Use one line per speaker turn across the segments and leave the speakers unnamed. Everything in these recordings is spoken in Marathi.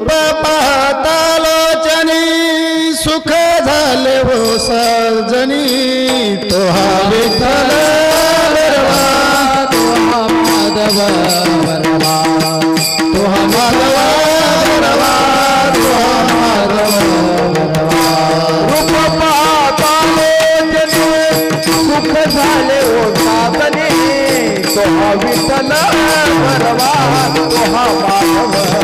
रूप पाहता लोचनी सुख झाले हो सर्जनी तो हा विठ्ठल बरवा तो हा माधव बरवा तो हा माधव बरवा तो हा माधव बरवा
रूप पाहता लोचनी सुख झाले हो सर्जनी तो हा विठ्ठल बरवा तो हा माधव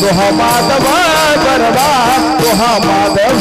तो हा माधव बरवा तो हा माधव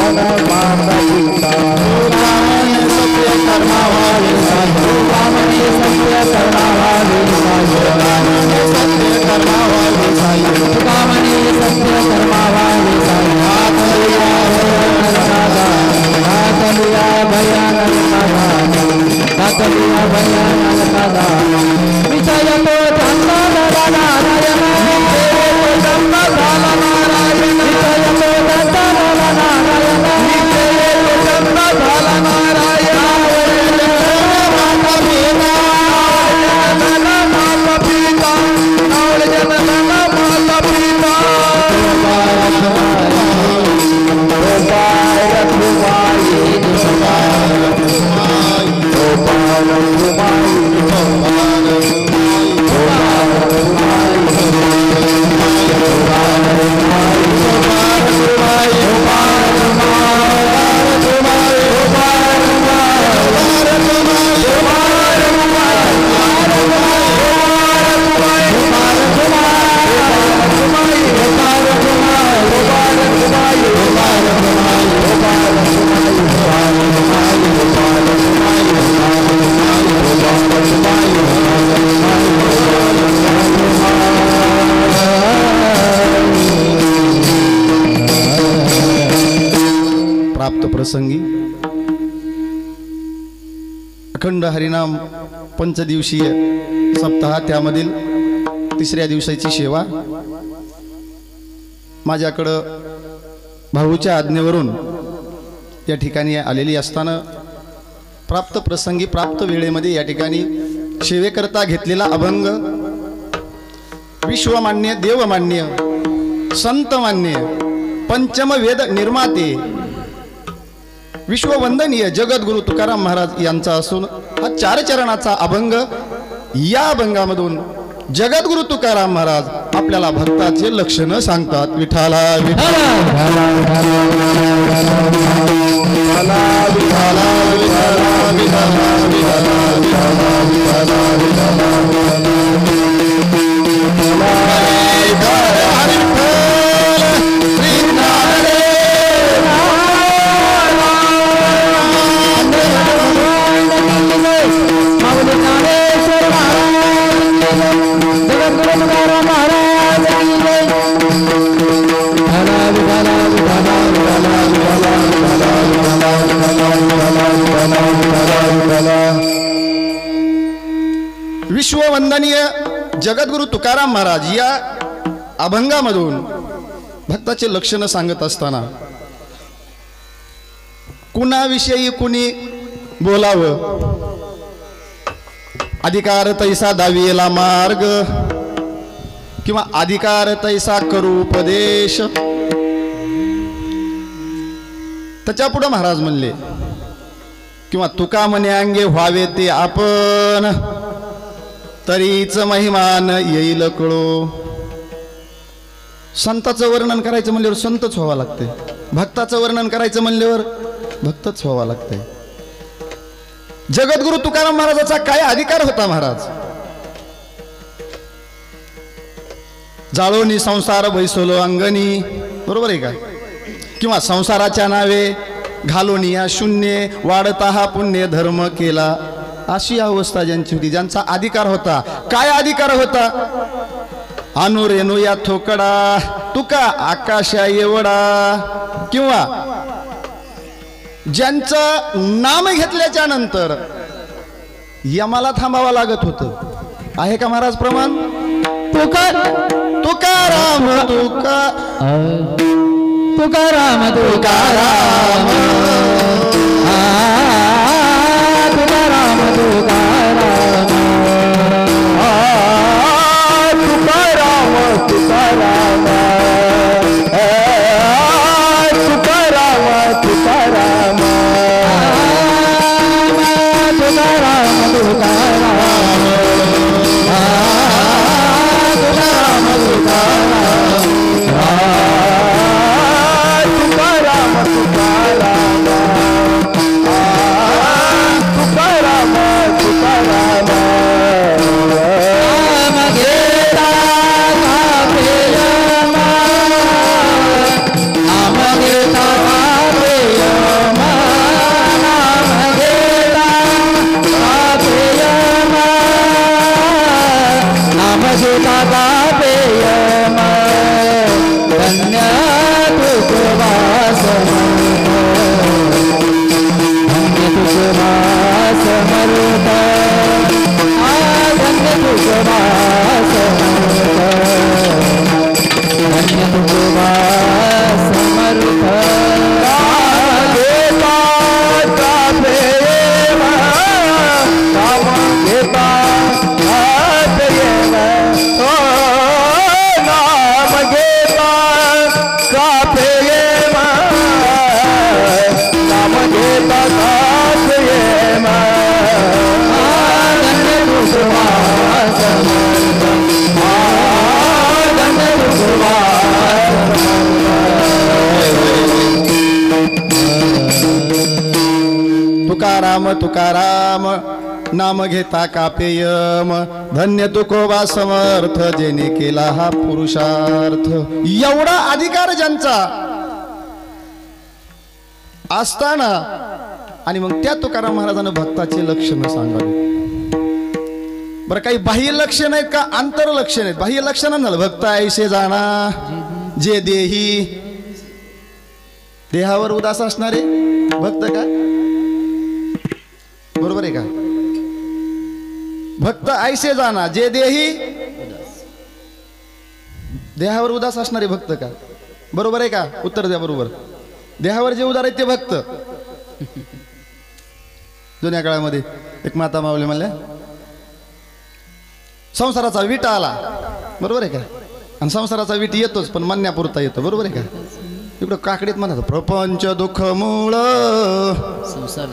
धन माता पिता
तुकामणी सत्य कर्मावावे साधू
तुकामणी सत्य कर्मावावे
तुकामणी सत्य कर्मावावे साई
तुकामणी सत्य कर्मावावे दातलिया भयानक दादा विजय तो जन्म झाला नारायण जन्म झाला नारायण विजय तो जन्म झाला नारायण जन्म झाला नारायण माता पिता माता पिता
प्राप्त प्रसंगी अखंड हरिनाम पंचदिवसीय सप्ताह त्यामधील तिसऱ्या दिवसाची सेवा माझ्याकडं भाऊच्या आज्ञेवरून या ठिकाणी आलेली असताना प्राप्त प्रसंगी प्राप्त वेळेमध्ये या ठिकाणी सेवेकरता घेतलेला अभंग विश्वमान्य देवमान्य संतमान्य पंचम वेद निर्माते विश्ववंदनीय जगद्गुरु तुकाराम महाराज यांचा असून हा 4 चरणाचा अभंग या अभंगामधून जगद्गुरु तुकाराम महाराज आपल्याला भक्ताचे लक्षण सांगतात. विठाला विठाला विश्ववंदनीय जगद्गुरु तुकाराम महाराज या अभंगामधून भक्ताचे लक्षण सांगत असताना कुणाविषयी कुणी बोलावं, अधिकार तैसा दावियेला मार्ग किंवा अधिकार तैसा करू उपदेश. त्याच्या पुढे महाराज म्हणले किंवा तुका म्हणे अंगे व्हावे ते आपण तरीच महिमान येईल कळो. संताचं वर्णन करायचं म्हणल्यावर संतच व्हावं लागते, भक्ताचं वर्णन करायचं म्हणल्यावर भक्तच व्हावं लागते. जगद्गुरु तुकाराम महाराजाचा काय अधिकार होता महाराज? जाळोनी संसार बैसलो अंगणी, बरोबर आहे का? किंवा संसाराच्या नावे घालून या शून्य वाढता हा पुण्य धर्म केला, अशी अवस्था ज्यांची होती, ज्यांचा अधिकार होता. काय अधिकार होता? अनु रेणू या थोकडा तुका आकाशा एवढा, किंवा ज्यांचं नाम घेतल्याच्या नंतर यमाला थांबावं लागत होतं. आहे का महाराज प्रमाण? तुकाराम तुकाराम तुकाराम तुकाराम तुकाराम
तुकाराम तसाच येम धन्य तू सुवास धन्य तू सुवास
तुकाराम तुकाराम नाम घेता कापेयम धन्य तुकोबा समर्थ जेने केला हा पुरुषार्थ. एवढा अधिकार ज्यांचा असताना आणि मग त्या तुकाराम महाराजांना भक्ताचे लक्षण सांगावे. बरं काही बाह्य लक्षण आहेत का आंतर लक्षण आहेत? बाह्य लक्षण झालं भक्त ऐसे जाणा जे देही, देहावर उदास असणारे भक्त का? बरोबर आहे का? भक्त ऐसे जाणा जे देही, देहावर उदास असणारे भक्त का? बरोबर आहे का? उत्तर द्या बरोबर. देहावर जे उदार आहेत ते भक्त. जुन्या काळामध्ये एक माता माऊली म्हणल्या संसाराचा विटा आला, बरोबर आहे का? आणि संसाराचा विट येतोच पण म्हणण्यापुरता येतो, बरोबर आहे का? इकडं काकडीत म्हणत प्रपंच दुःख मूळ
संसार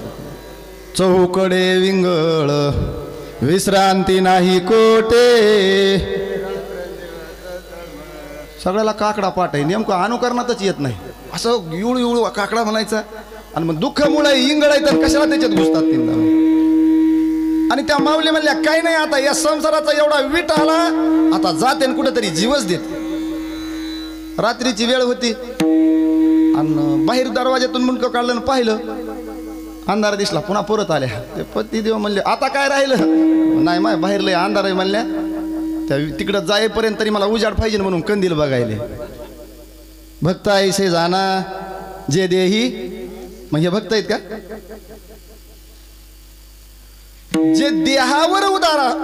चौकडे विंगळ विश्रांती नाही कोटे. सगळ्याला काकडा पाठ आहे, नेमकं अनुकरणातच येत नाही. असं इवळू इवळू काकडा म्हणायचा आणि मग दुःख मुळे इंगळ आहे तर कशाला त्याच्यात घुसतात तीनदा. आणि त्या माऊली म्हणल्या काही नाही, आता या संसाराचा एवढा वीट आला, आता जाते कुठेतरी जीवच देत. रात्रीची वेळ होती आणि बाहेर दरवाज्यातून मुंडकं काढलं आणि पाहिलं, अंधार दिसला. पुन्हा परत आल्या. ते पतिदेव म्हणले आता काय राहिलं? नाही माय बाहेर लय अंधार आहे म्हणल्या. त्या तिकडं जाईपर्यंत तरी मला उजाड पाहिजे म्हणून कंदील बघायले. भक्त ऐसे जाणा जे देही, मग हे भक्त आहेत का? जे देहावर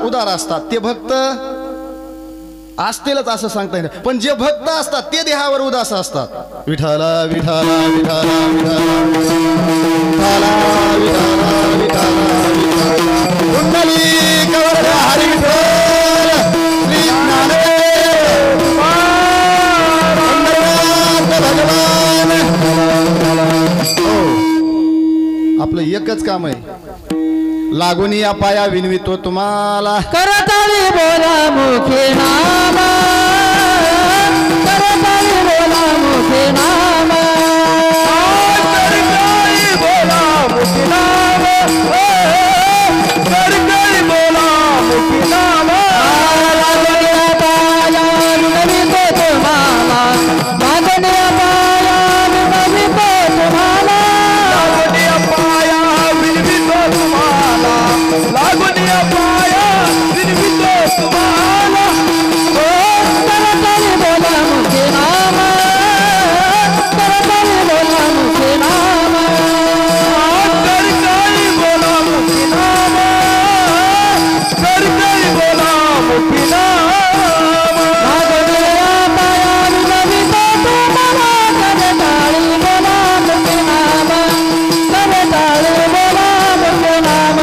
उदार असतात ते भक्त असतीलच असं सांगता येईल, पण जे भक्त असतात ते देहावर उदास असतात. विठाला विठाला विठाला विठाला विठाला विठाला विठाला कुंडली कवरला हरी विठ्ठल श्री ज्ञानदेव भगवान. आपलं एकच काम आहे, लागून या पाया विनवितो तुम्हाला.
करताली बोला मुखे नाम करताली बोला मुखे नाम करताली बोला मुखे नाम करताली बोला मुखे नाम. लागण्या पाया विनवितो तुम्हाला लागण्या पाया विनवितो तुम्हाला लागण्या पाया विनवितो तुम्हाला लागण्या पाया विनवितो तुम्हाला. करताली बोला मुखे नाम करताली बोला मुखे नाम करताली बोला मुखे नाम करताली बोला मुखे नाम. लागण्या पाया विनवितो तुम्हाला करताली बोला मुखे नाम करताली बोला मुखे नाम.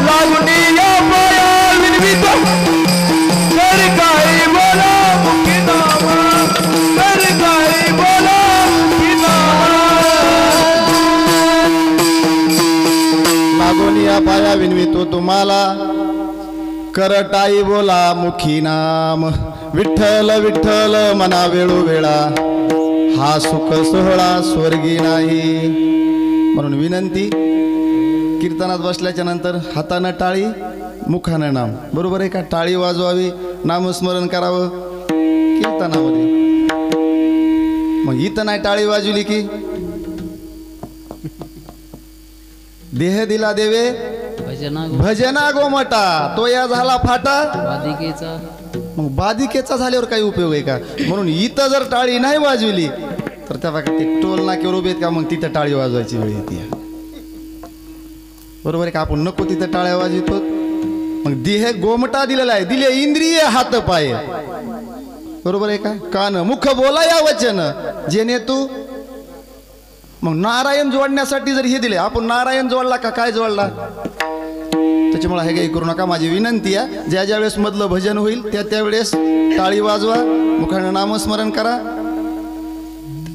लागण्या पाया विनवितो करताली बोला मुखे नाम करताली बोला मुखे नाम.
लागून या पाया विनवितो तुम्हाला करटाई बोला मुखी नाम. विठ्ठल विठ्ठल मना वेळोवेळा हा सुख सोहळा स्वर्गी नाही. म्हणून विनंती, कीर्तनात बसल्याच्या नंतर हातानं टाळी मुखानं नाम, बरोबर आहे का? टाळी वाजवावी, नामस्मरण करावं कीर्तनामध्ये. मग इथं नाही टाळी वाजवली की देह दिला देवे भजना गोमटा तो या झाला फाटा
बाधिकेचा.
मग बाधिकेचा झाल्यावर काही उपयोग आहे का? म्हणून इथं जर टाळी नाही वाजविली तर त्या बाकी ते टोल नाक्यावर उभे आहेत का, मग तिथं टाळी वाजवायची वेळ येते. बरोबर आहे का? आपण नको तिथं टाळ्या वाजवतो. मग देह गोमटा दिलेला आहे, दिले इंद्रिय हात पाय, बरोबर आहे का? कान मुख बोला या वचन जेणे तू. मग नारायण जोडण्यासाठी जर हे दिले, आपण नारायण जोडला का काय जोडला? त्याच्यामुळे हे काही करू नका. माझी विनंती आहे, ज्या ज्या वेळेस मधलं भजन होईल त्या त्यावेळेस टाळी वाजवा, मुखाने नामस्मरण करा.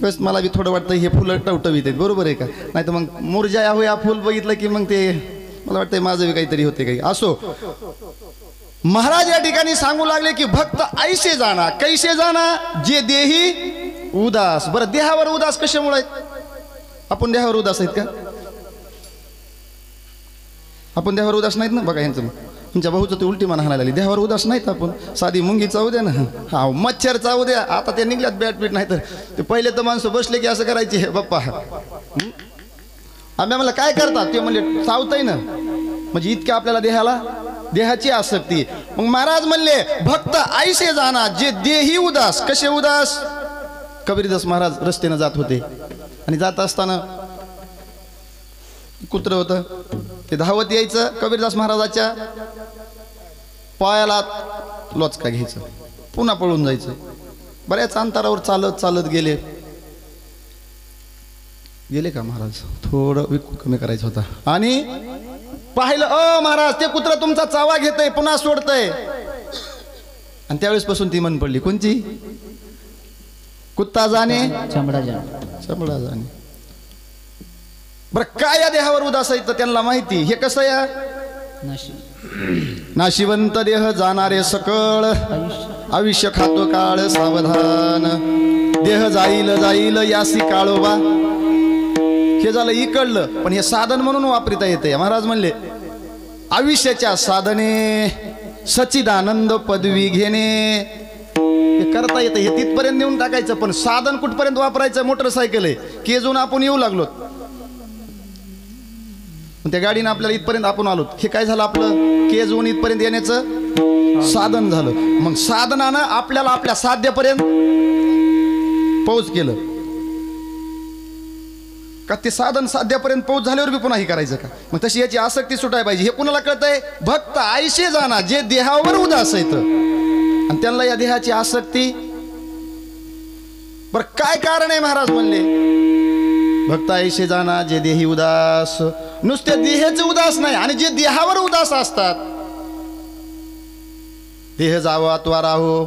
बस मला बी थोडं वाटतं हे फुलं टवटवीत आहेत, बरोबर आहे का? नाही तर मग मुरझाया होया फुल बघितलं की मग ते मला वाटतं माझं बी काहीतरी होते काही. असो, महाराज या ठिकाणी सांगू लागले की भक्त ऐसे जाणा कैसे जाणा जे देही उदास. बरं, देहावर उदास कशामुळे आहेत? आपण देहावर उदास आहेत का? आपण देहावर उदास नाहीत ना. बघा यांचं तुमच्या भाऊचं ते उलटी मना हाणायला लागली. देहावर उदास नाहीत आपण. साधी मुंगी चावू द्या ना, हा मच्छर चावू द्या. आता ते निघल्यात बॅटपीट. नाही तर ते पहिले तर माणसं बसले की असं करायचे, हे बाप्पा आम्ही मला काय करतात ते म्हणले चावतंय ना. म्हणजे इतके आपल्याला देहाला देहाची आसक्ती. मग महाराज म्हणले भक्त ऐसे जाना जे देही उदास. कसे उदास? कबीरदास महाराज रस्त्यानं जात होते आणि जात असताना कुत्रं होतं ते धावत यायचं. कबीरदास महाराजाच्या पायाला लोचका घ्यायचं, पुन्हा पळून जायचं. बऱ्याच अंतरावर चालत चालत गेले का महाराज? थोडं विकू कमी करायचं होता. आणि पाहिलं, महाराज ते कुत्रं तुमचा चावा घेतय, पुन्हा सोडतय. आणि त्यावेळेस पासून ती मन पडली. कोणची? कुत्ता जाणे
चमडा जाणे.
चमडा जाणे. बरं, काय या देहावर उदास आहे तर त्यांना माहिती. हे कसं या नाशिवंत देह जाणारे सकळ, आयुष्य खातो काळ सावधान. देह जाईल जाईल यासी काळोबा. हे झालं इकडलं, पण हे साधन म्हणून वापरता येते. महाराज म्हणले आयुष्याच्या साधने सच्चिदानंद पदवी घेणे. हे करता येतं, हे तिथपर्यंत नेऊन टाकायचं. पण साधन कुठपर्यंत वापरायचं? मोटरसायकल आहे, केजून आपण येऊ लागलो, त्या गाडीनं आपल्याला इथपर्यंत आपण आलो. हे काय झालं? आपलं केजून इथपर्यंत येण्याचं साधन झालं. मग साधनानं आपल्याला आपल्या साध्यपर्यंत पोहोच केलं का? ते साधन साध्यापर्यंत पोहोच झाल्यावर बी पुन्हा हे करायचं का? मग तशी याची आसक्ती सुटाय पाहिजे. हे कुणाला कळतंय? भक्त ऐसे जाणा जे देहावर उदास आहेत आणि त्यांना या देहाची आसक्ती. बरं, काय कारण आहे? महाराज म्हणले भक्त ऐसे जाणा जे देही उदास. नुसते देहाचे उदास नाही, आणि जे देहावर उदास असतात. देह जावो अथवा राहो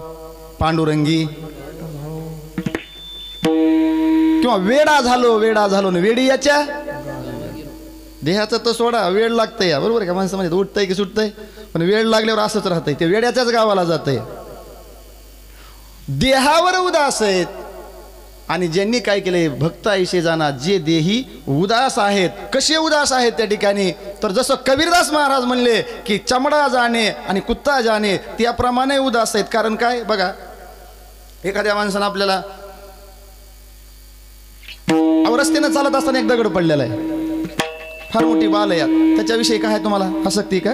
पांडुरंगी, किंवा वेडा झालो ना वेडी याच्या. देहाचं तर सोडा, वेळ लागतंय या, बरोबर आहे का? माणसं म्हणजे उठतंय की सुटतंय, पण वेळ लागल्यावर असंच राहतंय. ते वेड्याच्याच गावाला जातंय. देहावर उदास आहेत. आणि ज्यांनी काय केलंय? भक्त ऐसे जाणा जे देही उदास आहेत. कसे उदास आहेत त्या ठिकाणी? तर जसं कबीरदास महाराज म्हणले की चमडा जाणे आणि कुत्ता जाणे, त्याप्रमाणे उदास आहेत. कारण काय? बघा, एखाद्या माणसानं आपल्याला रस्त्यानं चालत असताना एक दगड पडलेला आहे, फार मोठी बाल आहे, त्याच्याविषयी काय तुम्हाला आसक्ती का?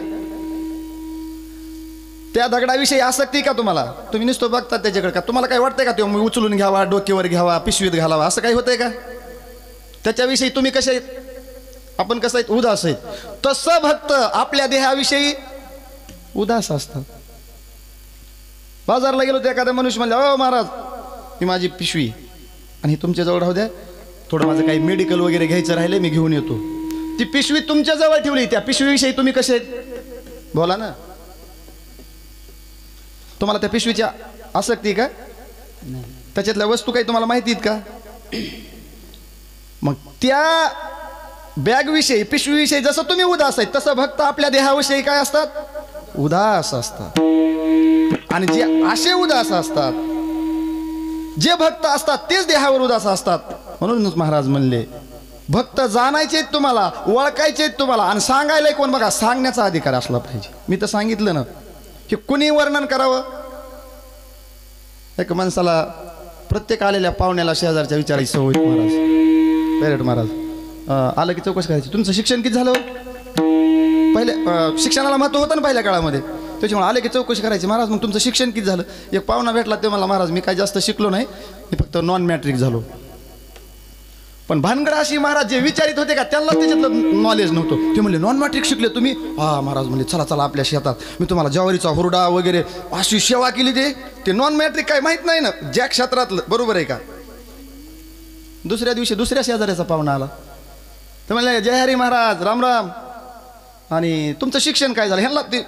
त्या दगडाविषयी आसक्ती का तुम्हाला? तुम्ही नुसतं बघतात त्याच्याकडे का? तुम्हाला काय वाटतंय का तो उचलून घ्यावा, डोक्यावर घ्यावा, पिशवीत घालावा, असं काही होतंय का? त्याच्याविषयी तुम्ही कसे आहेत? आपण कसं आहेत? उदास आहेत. तसं भक्त आपल्या देहाविषयी उदास असतात. बाजारला गेलो तर एखादा मनुष्य म्हणला, ओ महाराज ही माझी पिशवी आणि तुमच्या जवळ राहू द्या, थोडं माझं काही मेडिकल वगैरे घ्यायचं राहिलं, मी घेऊन येतो. ती पिशवी तुमच्या जवळ ठेवली, त्या पिशवीविषयी तुम्ही कसे आहेत? बोला ना. तुम्हाला त्या पिशवीची आसक्ती का? त्याच्यातल्या वस्तू काही तुम्हाला माहिती आहेत का? मग त्या बॅगविषयी, पिशवीविषयी जसं तुम्ही उदास आहेत, तसं भक्त आपल्या देहाविषयी काय असतात? उदास असतात. आणि जे असे उदास असतात, जे भक्त असतात, तेच देहावर उदास असतात. म्हणूनच महाराज म्हणले भक्त जाणायचे तुम्हाला, ओळखायचे तुम्हाला, आणि सांगायला कोण? बघा, सांगण्याचा अधिकार असला पाहिजे. मी तर सांगितलं ना, की कुणी वर्णन करावं? एक माणसाला प्रत्येक आलेल्या पाहुण्याला शेजारच्या विचारायची सवय होती. महाराज पेरेट महाराज आलं की चौकशी करायची, तुमचं शिक्षण किती झालं? पहिल्या शिक्षणाला महत्व होतं ना पहिल्या काळामध्ये, त्याच्यामुळे आले की चौकशी करायची. महाराज मग तुमचं शिक्षण किती झालं? एक पाहुणा भेटला ते मला, महाराज मी काय जास्त शिकलो नाही, मी फक्त नॉन मॅट्रिक झालो. पण भानगड अशी, महाराज जे विचारित होते का त्यांना त्याच्यातलं नॉलेज नव्हतं. ते म्हणले नॉन मॅट्रिक शिकले तुम्ही? हा महाराज म्हणले, चला चला आपल्या शेतात मी तुम्हाला ज्वारीचा हुरडा वगैरे अशी सेवा केली. ते नॉन मॅट्रिक काय माहीत नाही ना ज्या क्षेत्रातलं, बरोबर आहे का? दुसऱ्या दिवशी दुसऱ्या शेजाऱ्याचा पाहुणा आला, तर म्हणले जय हरी महाराज, राम राम, आणि तुमचं शिक्षण काय झालं? ह्यांना ते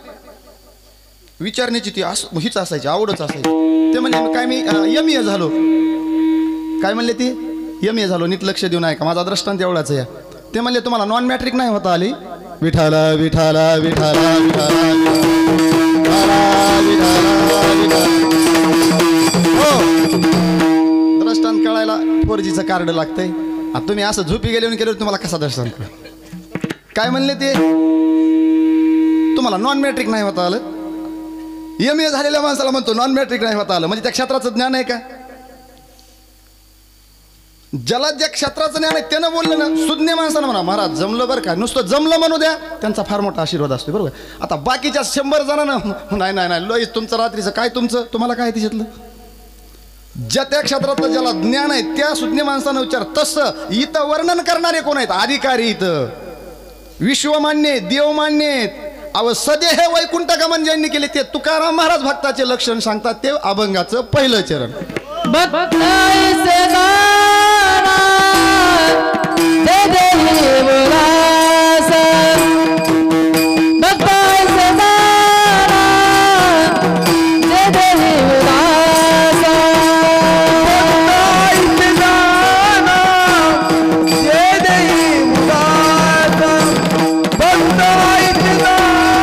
विचारण्याची ती हीच असायची, आवडच असायची. ते म्हणले काय मी MA झालो. काय म्हणले ते? MA झालो, नीट लक्ष देऊन ऐका, माझा दृष्टांत एवढाच आहे. ते म्हणले तुम्हाला नॉन मॅट्रिक नाही होता आली. विठाला विठाला विठाला विठाला हो, दृष्टांत कळायला 4Gचं कार्ड लागतंय. आता तुम्ही असं झोपी गेले केल्यावर तुम्हाला कसा दृष्टांत कळ? काय म्हणले ते? तुम्हाला नॉन मॅट्रिक नाही होता आलं. MA झालेल्या माणसाला म्हणतो नॉन मॅट्रिक नाही होता आलं, म्हणजे त्या क्षेत्राचं ज्ञान आहे का? ज्याला ज्या क्षेत्राचं ज्ञान आहे त्यानं बोललं ना, सुज्ञ माणसानं म्हणा महाराज जमलं बरं का, नुसतं जमलं म्हणू द्या, त्यांचा फार मोठा आशीर्वाद असतो. बरोबर. आता बाकीच्या 100 जणांना नाही नाही नाही लोईस तुमचं रात्रीचं काय, तुम्हाला काय तिच्यातलं? ज्या त्या क्षेत्रातलं ज्याला ज्ञान आहे त्या सुज्ञ माणसानं विचार. तसं इथं वर्णन करणारे कोण आहेत? अधिकारी. इथं विश्वमान्य देवमान्य आहेत. अव सदे हे वैकुंठ गमन ज्यांनी केले ते तुकाराम महाराज भक्ताचे लक्षण सांगतात. ते अभंगाचं पहिलं चरण.
भक्ताईचे गाणा दे देही उल्हास, भक्ताईचे गाणा दे देही उल्हास, भक्ताईचे गाणा दे देही उल्हास, भक्ताईचे गाणा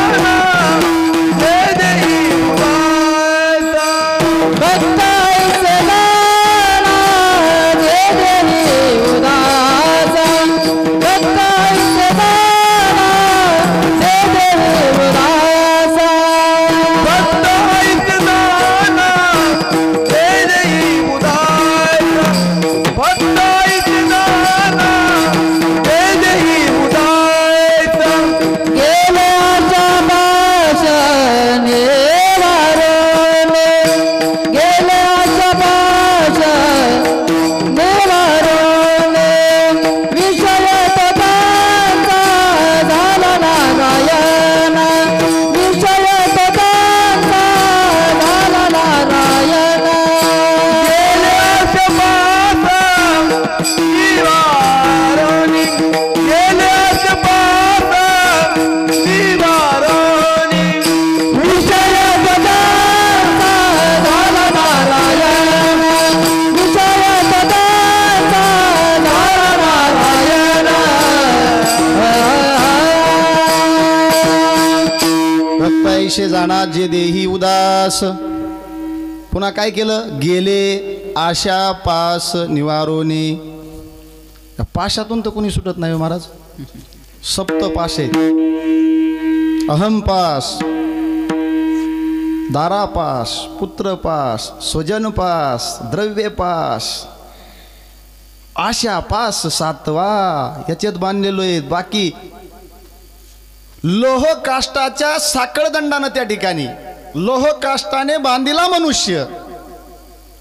दे देही उल्हास, भक्ताईचे गाणा दे देही उल्हास, भक्ताईचे गाणा दे देही उल्हास, भक्ताईचे गाणा दे देही उल्हास, भक्ताईचे गाणा दे देही उल्हास. गेल्याच्या भाषणे वारणे, गेल्याच्या भाषणे वारणे, विषय पदांचा झाला नारायण, विषय पदांचा झाला नारायण. गेल्याच्या भाषणे वारणे, गेल्याच्या भाषणे वारणे, विषय पदांचा झाला नारायण, विषय पदांचा झाला नारायण.
भक्ताईशे जाणार जे देही उदास. पुन्हा काय केलं? गेले आशा पास निवारोने. या पाशातून तर कोणी सुटत नाही हो महाराज. सप्त पाश आहेत. अहमपास, दारापास, पुत्रपास, स्वजनपास, द्रव्यपास, आशा पास 7वा याच्यात बांधलेलो आहे. बाकी लोह काष्टाच्या साखळदंडानं त्या ठिकाणी लोह काष्टाने बांधिला मनुष्य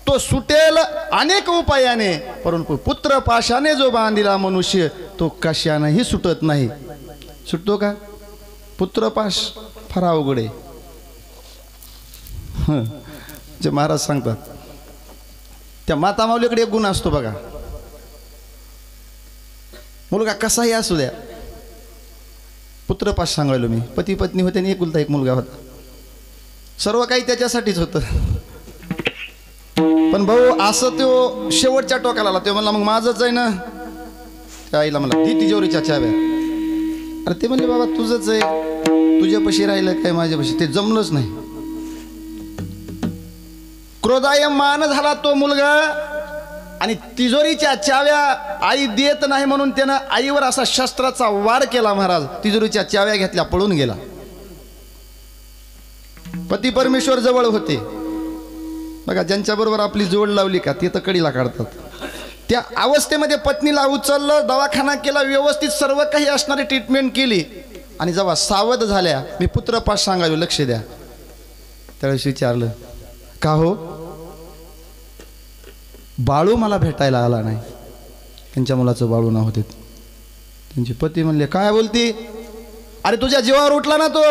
तो सुटेल अनेक उपायाने, परंतु पुत्र पाशाने जो बांधिला मनुष्य तो कशानेही सुटत नाही. सुटतो का? पुत्रपाश फार अवघड आहे. जे महाराज सांगतात त्या माता माऊलीकडे एक गुण असतो बघा. मुलगा कसाही असू द्या, पुत्रपाश सांगायलो मी. पती पत्नी होते आणि एकुलता एक मुलगा होता. सर्व काही त्याच्यासाठीच होतं. पण भाऊ असं तो शेवटच्या टोकाला आला. तो म्हणला मग माझंच आहे ना. त्या आईला म्हणला दी तिजोरीच्या चाव्या. अरे ते म्हणले बाबा तुझंच आहे, तुझ्यापाशी राहिलं काय माझ्यापाशी? ते जमलंच नाही. क्रोधायमान झाला तो मुलगा आणि तिजोरीच्या चाव्या आई देत नाही म्हणून त्यानं आईवर असा शस्त्राचा वार केला. महाराज तिजोरीच्या चाव्या घेतल्या, पळून गेला. पती परमेश्वर जवळ होते बघा. ज्यांच्याबरोबर आपली जोड लावली का ते तर कडीला काढतात. त्या अवस्थेमध्ये पत्नीला उचललं, दवाखाना केला, व्यवस्थित सर्व काही असणारी ट्रीटमेंट केली. आणि जेव्हा सावध झाल्या, मी पुत्रपाश सांगायला लक्ष द्या, त्यावेळेस विचारलं का हो बाळू मला भेटायला आला नाही. त्यांच्या मुलाचं बाळू नाव होते. त्यांचे पती म्हणले काय बोलती? अरे तुझ्या जीवावर उठला ना तो.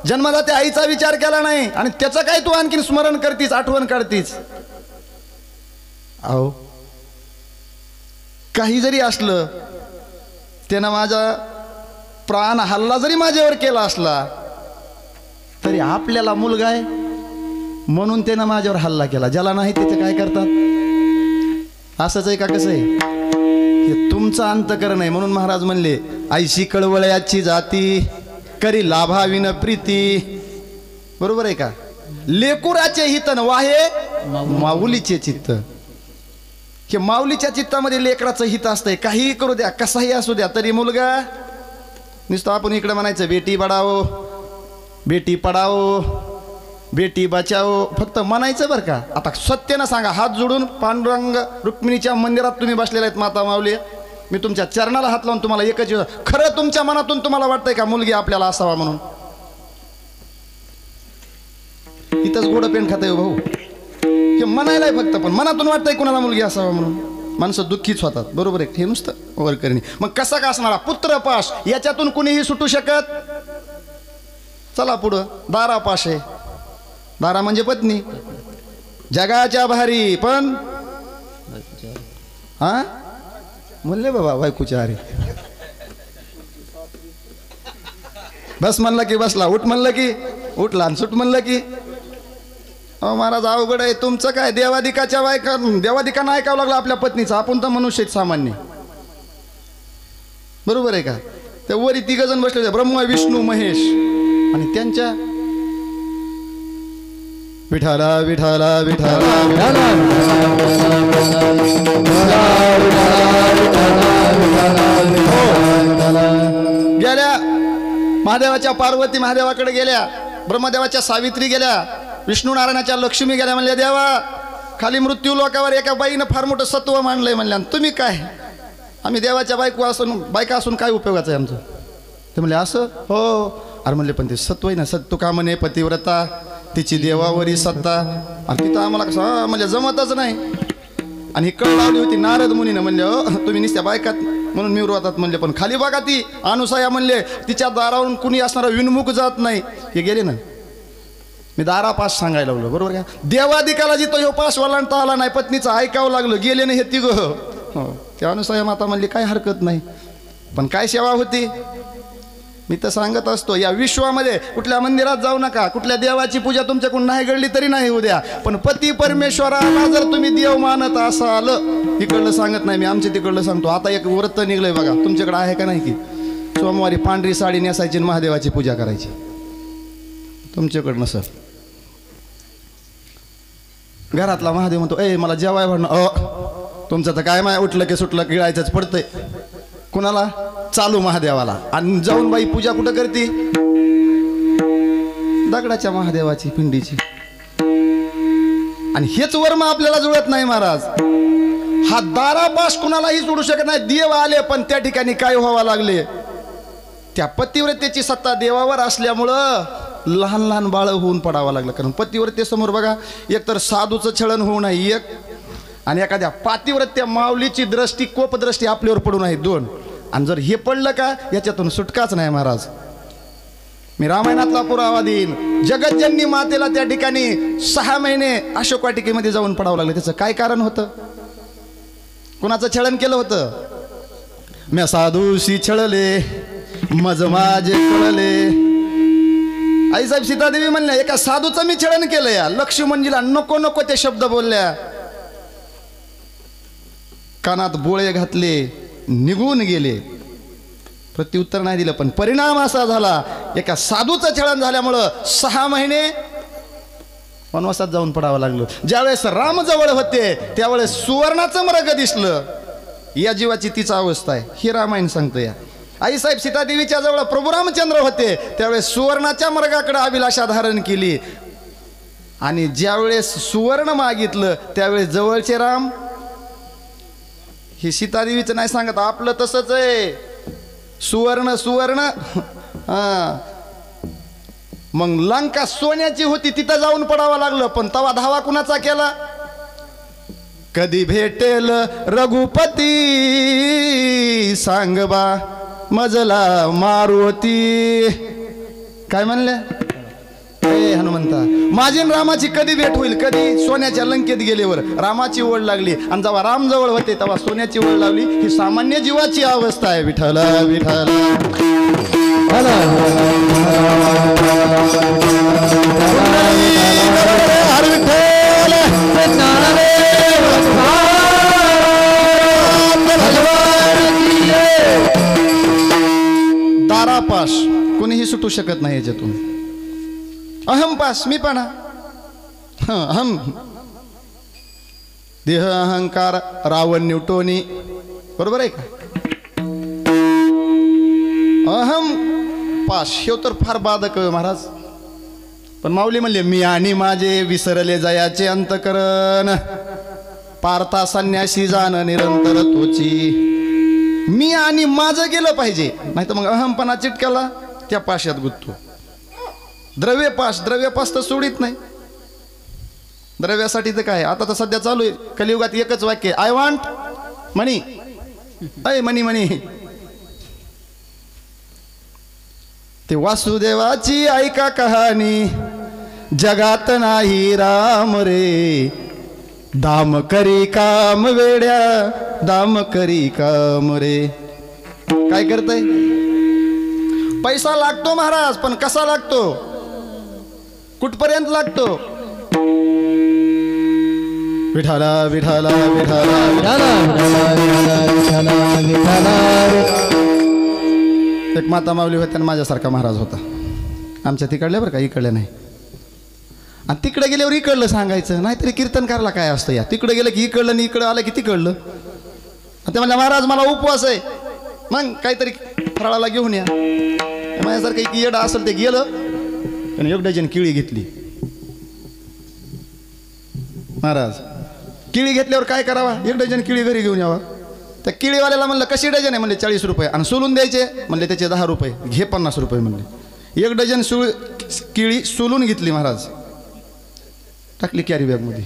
जन्मदात्या आईचा विचार केला नाही आणि त्याचं काय तू आणखीन स्मरण करतीस, आठवण काढतीस? अहो काही जरी असलं, त्यानं माझा प्राण हल्ला जरी माझ्यावर केला असला तरी आपल्याला मुलगा आहे म्हणून त्यानं माझ्यावर हल्ला केला. ज्याला नाही त्याचं काय करतात? असंच आहे का कसं आहे? हे तुमचं अंतकरण आहे. म्हणून महाराज म्हणले ऐशी कळवळ्याची जाती करी लाभाविन प्रीती. बरोबर आहे का? लेकुराचे हित न वाहे माऊलीचे चित्त. हे माऊलीच्या चित्तामध्ये लेकराचं हित असतंय. काहीही करू द्या, कसाही असू द्या, तरी मुलगा नुसतं आपण इकडे म्हणायचं बेटी बढाओ बेटी पढाओ बेटी बचाओ, फक्त म्हणायचं बरं का. आता सत्यानं सांगा, हात जोडून पांडुरंग रुक्मिणीच्या मंदिरात तुम्ही बसलेले आहेत माता माऊली, मी तुमच्या चरणाला हात लावून तुम्हाला एकच खरं तुमच्या मनातून तुम्हाला वाटतंय का मुलगी आपल्याला असावा म्हणून? इथंच गोड पेन खाताय भाऊ. हे म्हणायलाय फक्त, पण मनातून वाटतंय कुणाला मुलगी असावा म्हणून. माणसं दुःखीच होतात. बरोबर आहे? हे नुसतं वर करणे. मग कसा का असणारा पुत्रपाश, याच्यातून कुणीही सुटू शकत. चला पुढं. दारापाश आहे. दारा म्हणजे पत्नी, जगाच्या भारी, पण हा म्हणले बाबा बायकोच्या आरी. बस म्हणलं की बसला, उठ म्हणलं की उठला, आणि सुट म्हणलं की. अहो महाराज अवघड आहे तुमचं. काय देवादिकाच्या बायका, देवादिकांना ऐकावं लागलं आपल्या पत्नीचं. आपण तर मनुष्य सामान्य. बरोबर आहे का? त्या वरी तिघ जण बसले होते, ब्रह्मा विष्णू महेश, आणि त्यांच्या विठाला विठाला विठाला गेल्या. महादेवाच्या पार्वती महादेवाकडे गेल्या, ब्रह्मदेवाच्या सावित्री गेल्या, विष्णू नारायणाच्या लक्ष्मी गेल्या. म्हणल्या देवा, खाली मृत्यू लोकावर एका बाईनं फार मोठं सत्व मांडलंय. म्हणल्या तुम्ही काय, आम्ही देवाच्या बायका असून काय उपयोगाचं आहे आमचं? ते म्हणले असं हो. अरे म्हणले पण ते सत्व आहे ना, सत्व का म्हणे पतिव्रता, तिची देवावरी सत्ता, आणि तिथं आम्हाला कसं म्हणजे जमतच नाही. आणि ही कळ लावली होती नारद मुनीनं. म्हणले हो तुम्ही निस्त्या बायकात म्हणून मी उरवतात. म्हणले पण खाली बघा ती अनुसया, म्हणले तिच्या दारावरून कुणी असणारा विनमुख जात नाही. हे गेले ना, मी दारापास सांगायला लागलो. बरोबर का? देवादिकाला जिथं ह्यो पास वलांडता आला नाही, पत्नीचं ऐकावं लागलं, गेले नाही हे तिघ. हो, त्या अनुसया माता म्हणली काय हरकत नाही, पण काय सेवा होती. मी तर सांगत असतो, या विश्वामध्ये कुठल्या मंदिरात जाऊ नका, कुठल्या देवाची पूजा तुमच्याकडून नाही घडली तरी नाही उद्या, पण पती परमेश्वराला जर तुम्ही देव मानत असाल, इकडलं सांगत नाही मी, आमच्या तिकडलं सांगतो. आता एक व्रत निघलंय बघा, तुमच्याकडे आहे का नाही की सोमवारी पांढरी साडी नेसायची आणि महादेवाची पूजा करायची. तुमच्याकडं नसल. घरातला महादेव म्हणतो ए मला जेवाय म्हणणं, तुमचं तर काय माय उठलं की सुटलं गिळायचंच पडतंय. कुणाला? चालू महादेवाला. आणि जाऊन बाई पूजा कुठं करते? दगडाच्या महादेवाची पिंडीची. आणि हेच वर्म आपल्याला जुळत नाही महाराज. हा दारापास कुणालाही जोडू शकत नाही. देव आले, पण त्या ठिकाणी काय व्हावं लागले, त्या पतिव्रतेची सत्ता देवावर असल्यामुळं लहान लहान बाळ होऊन पडावं लागलं. कारण पतिव्रतेसमोर बघा, एक तर साधूचं छळन होऊ नाही एक, आणि एखाद्या पातिव्रत्या माऊलीची दृष्टी कोपदृष्टी आपल्यावर पडू नाही दोन. आणि जर हे पडलं का, याच्यातून सुटकाच नाही महाराज. मी रामायणातला पुरावा देईन. जगज्जननी मातेला त्या ठिकाणी 6 महिने अशोक वाटिकेमध्ये जाऊन पडावं लागलं. त्याचं काय कारण होतं? कुणाचं छळन केलं होतं? म्या साधूशी छळले मज माझे कळले. आईसाहेब सीतादेवी म्हणल्या एका साधूचं मी छळन केलं. या लक्ष्मणजीला नको नको ते शब्द बोलल्या, कानात बोळे घातले, निघून गेले, प्रत्युत्तर नाही दिलं. पण परिणाम असा झाला, एका साधूचं छळन झाल्यामुळं 6 महिने वनवासात जाऊन पडावं लागलं. ज्यावेळेस राम जवळ होते त्यावेळेस सुवर्णाचं मृग दिसलं. या जीवाची तीच अवस्था आहे, हे रामायण सांगतं. या आईसाहेब सीतादेवीच्या जवळ प्रभू रामचंद्र होते त्यावेळेस सुवर्णाच्या मृगाकडे अभिलाषा धारण केली. आणि ज्यावेळेस सुवर्ण मागितलं त्यावेळेस जवळचे राम. हे सीतादेवीचं नाही सांगत, आपलं तसंच आहे. सुवर्ण सुवर्ण. मग लंका सोन्याची होती, तिथं जाऊन पडावं लागलं. पण तवा धावा कुणाचा केला? कधी भेटेल रघुपती सांग बा मजला मारुती. काय म्हणले? हे हनुमंता, माझी रामाची कधी भेट होईल? कधी? सोन्याच्या लंकेत गेल्यावर रामाची ओढ लागली. आणि जेव्हा राम जवळ होते तेव्हा सोन्याची ओढ लावली. ही सामान्य जीवाची अवस्था आहे. विठ्ठल विठ्ठल हर विठ्ठल दारापाश कोणीही सुटू शकत नाही याच्यातून. अहमपाश मी पण अहम देह अहंकार रावण न्यूटोनी बरोबर आहे का. अहम पाश हे तर फार बाधक आहे महाराज. पण माऊली म्हणले मी आणि माझे विसरले जयाचे अंतकरण पार्था संन्यासी जाण निरंतर तोची. मी आणि माझं गेलं पाहिजे नाही तर मग अहमपणा चिटक्याला त्या पाशात गुंततो. द्रव्यपाश द्रव्यपाश तर सोडित नाही. द्रव्यासाठी तर काय आता तर सध्या चालू आहे कलियुगात एकच वाक्य आय वॉन्ट मनी. अय मनी मनी. ते वासुदेवाची ऐका कहाणी जगात नाही राम रे दाम करी काम वेड्या दाम करी काम रे. काय करताय. पैसा लागतो महाराज पण कसा लागतो कुठपर्यंत लागतो. विठाला विठाला विठाला एक माता माऊली होत्या आणि माझ्यासारखा महाराज होता. आमच्या तिकडल्या बरं का इकडल्या नाही. आणि तिकडे गेल्यावर इकडलं सांगायचं नाहीतरी कीर्तनकारला काय असतं या. तिकडे गेलं की इकडलं आणि इकडं आलं की तिकडलं. ते म्हणलं महाराज मला उपवास आहे मग काहीतरी फराळाला घेऊन या. माझ्यासारखं एक येडा असेल ते गेलं आणि 1 डझन केळी घेतली. महाराज केळी घेतल्यावर काय करावा 1 डझन केळी घरी घेऊन यावा. त्या केळीवाल्याला म्हणलं कशी डझन आहे म्हणले 40 रुपये आणि सोलून द्यायचे म्हणले त्याचे 10 रुपये घे 50 रुपये म्हणले. 1 डझन केळी सोलून घेतली महाराज टाकली कॅरी बॅगमध्ये.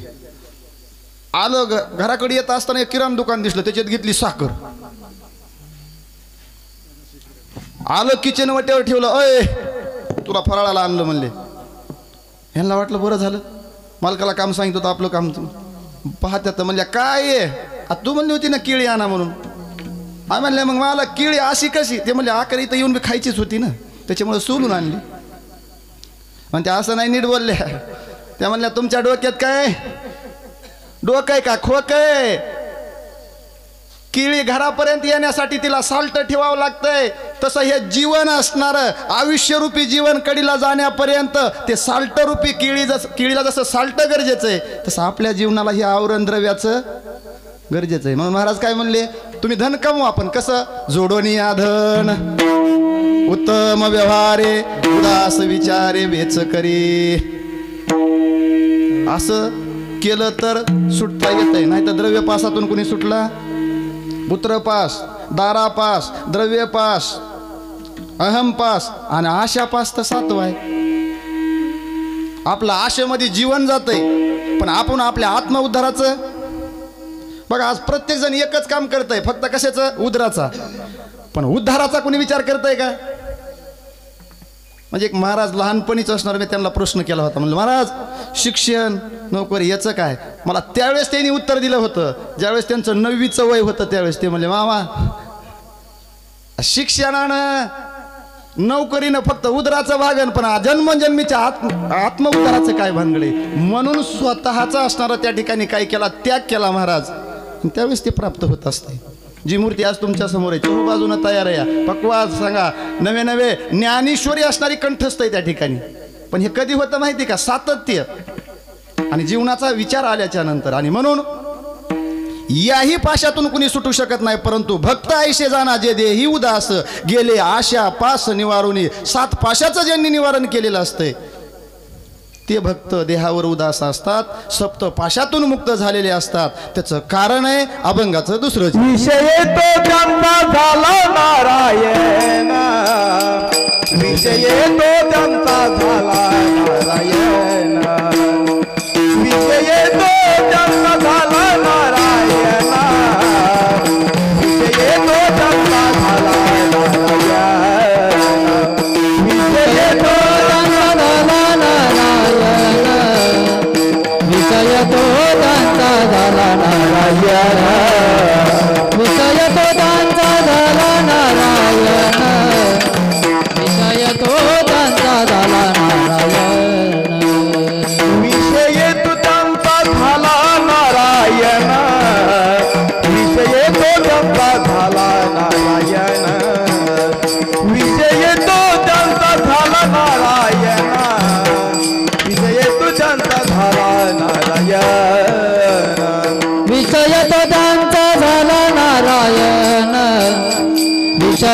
आलं घराकडे येत असताना एक किराणा दुकान दिसलं त्याच्यात घेतली साखर. आलं किचन वाट्यावर ठेवलं. अय तुला फराळाला आणलं म्हणले. ह्यांना वाटलं बरं झालं मालकाला काम सांगितलं होतं आपलं काम पाहत्यात म्हणल्या काय आहे तू म्हणली होती ना केळी आणा म्हणून. आम्ही म्हणले मग मला केळी अशी कशी. ते म्हणले आकर इथं येऊन बी खायचीच होती ना त्याच्यामुळे सोलून आणली. आणि त्या असं नाही नीट बोलल्या. त्या म्हणल्या तुमच्या डोक्यात काय डोकं आहे का खोक आहे. केळी घरापर्यंत येण्यासाठी तिला साल्ट ठेवावं लागतंय तसं हे जीवन असणारं आयुष्यरूपी जीवन कडीला जाण्यापर्यंत ते साल्ट रूपी केळीला जसं साल्ट गरजेचं आहे तसं आपल्या जीवनाला हे आवरण द्रव्याचं गरजेचं आहे. म्हणून महाराज काय म्हणले तुम्ही धन कमवा पण कसं जोडोनी या धन उत्तम व्यवहारे उदास विचारे वेच करी. असं केलं तर सुटता येत आहे नाही तर द्रव्यपासातून कुणी सुटला. पुत्रपास दारापास द्रव्यपास अहमपास आणि आशापास तर 7वा आहे. आपलं आशेमध्ये जीवन जातंय पण आपण आपल्या आत्मउद्धाराचं बघा आज प्रत्येक जण एकच काम करतंय फक्त कशाचं उद्धाराचा. पण उद्धाराचा कोणी विचार करतंय का. म्हणजे एक महाराज लहानपणीच असणार मी त्यांना प्रश्न केला होता म्हणलं महाराज शिक्षण नोकरी याचं काय. मला त्यावेळेस त्यांनी उत्तर दिलं होतं ज्यावेळेस त्यांचं 9वीचं वय होतं त्यावेळेस ते म्हणले मामा शिक्षणानं नोकरीनं फक्त उदराचं भागन पण जन्मजन्मीच्या आत्मउद्धाराचं काय भानगडे. म्हणून स्वतःचा असणारा त्या ठिकाणी काय केला त्याग केला महाराज त्यावेळेस ते प्राप्त होत असते. जी मूर्ती आज तुमच्या समोर आहे चहू बाजूनं तयार आहे पक्वाद सांगा नवे नवे ज्ञानेश्वरी असणारी कंठस्थ आहे त्या ठिकाणी. पण हे कधी होतं माहिती का सातत्य आणि जीवनाचा विचार आल्याच्या नंतर. आणि म्हणून याही पाशातून कुणी सुटू शकत नाही परंतु भक्त ऐशे जाना जे देही उदास गेले आशा पास निवारुनी 7 पाशाचं ज्यांनी निवारण केलेलं असतंय ते भक्त देहावर उदास असतात 7 पाशातून मुक्त झालेले असतात. त्याचं कारण आहे अभंगाचं दुसरं
विषय तो त्यांचा झाला नारायण. विषय तो त्यांचा झाला नारायण. विषय तो त्यांचा झाला नारायण. विषय तो त्यांचा झाला नारायण. विषय तो त्यांचा झाला नारायण. विषय तो त्यांचा झाला नारायण. विषय तो त्यांचा झाला नारायण. विषय तो त्यांचा झाला नारायण.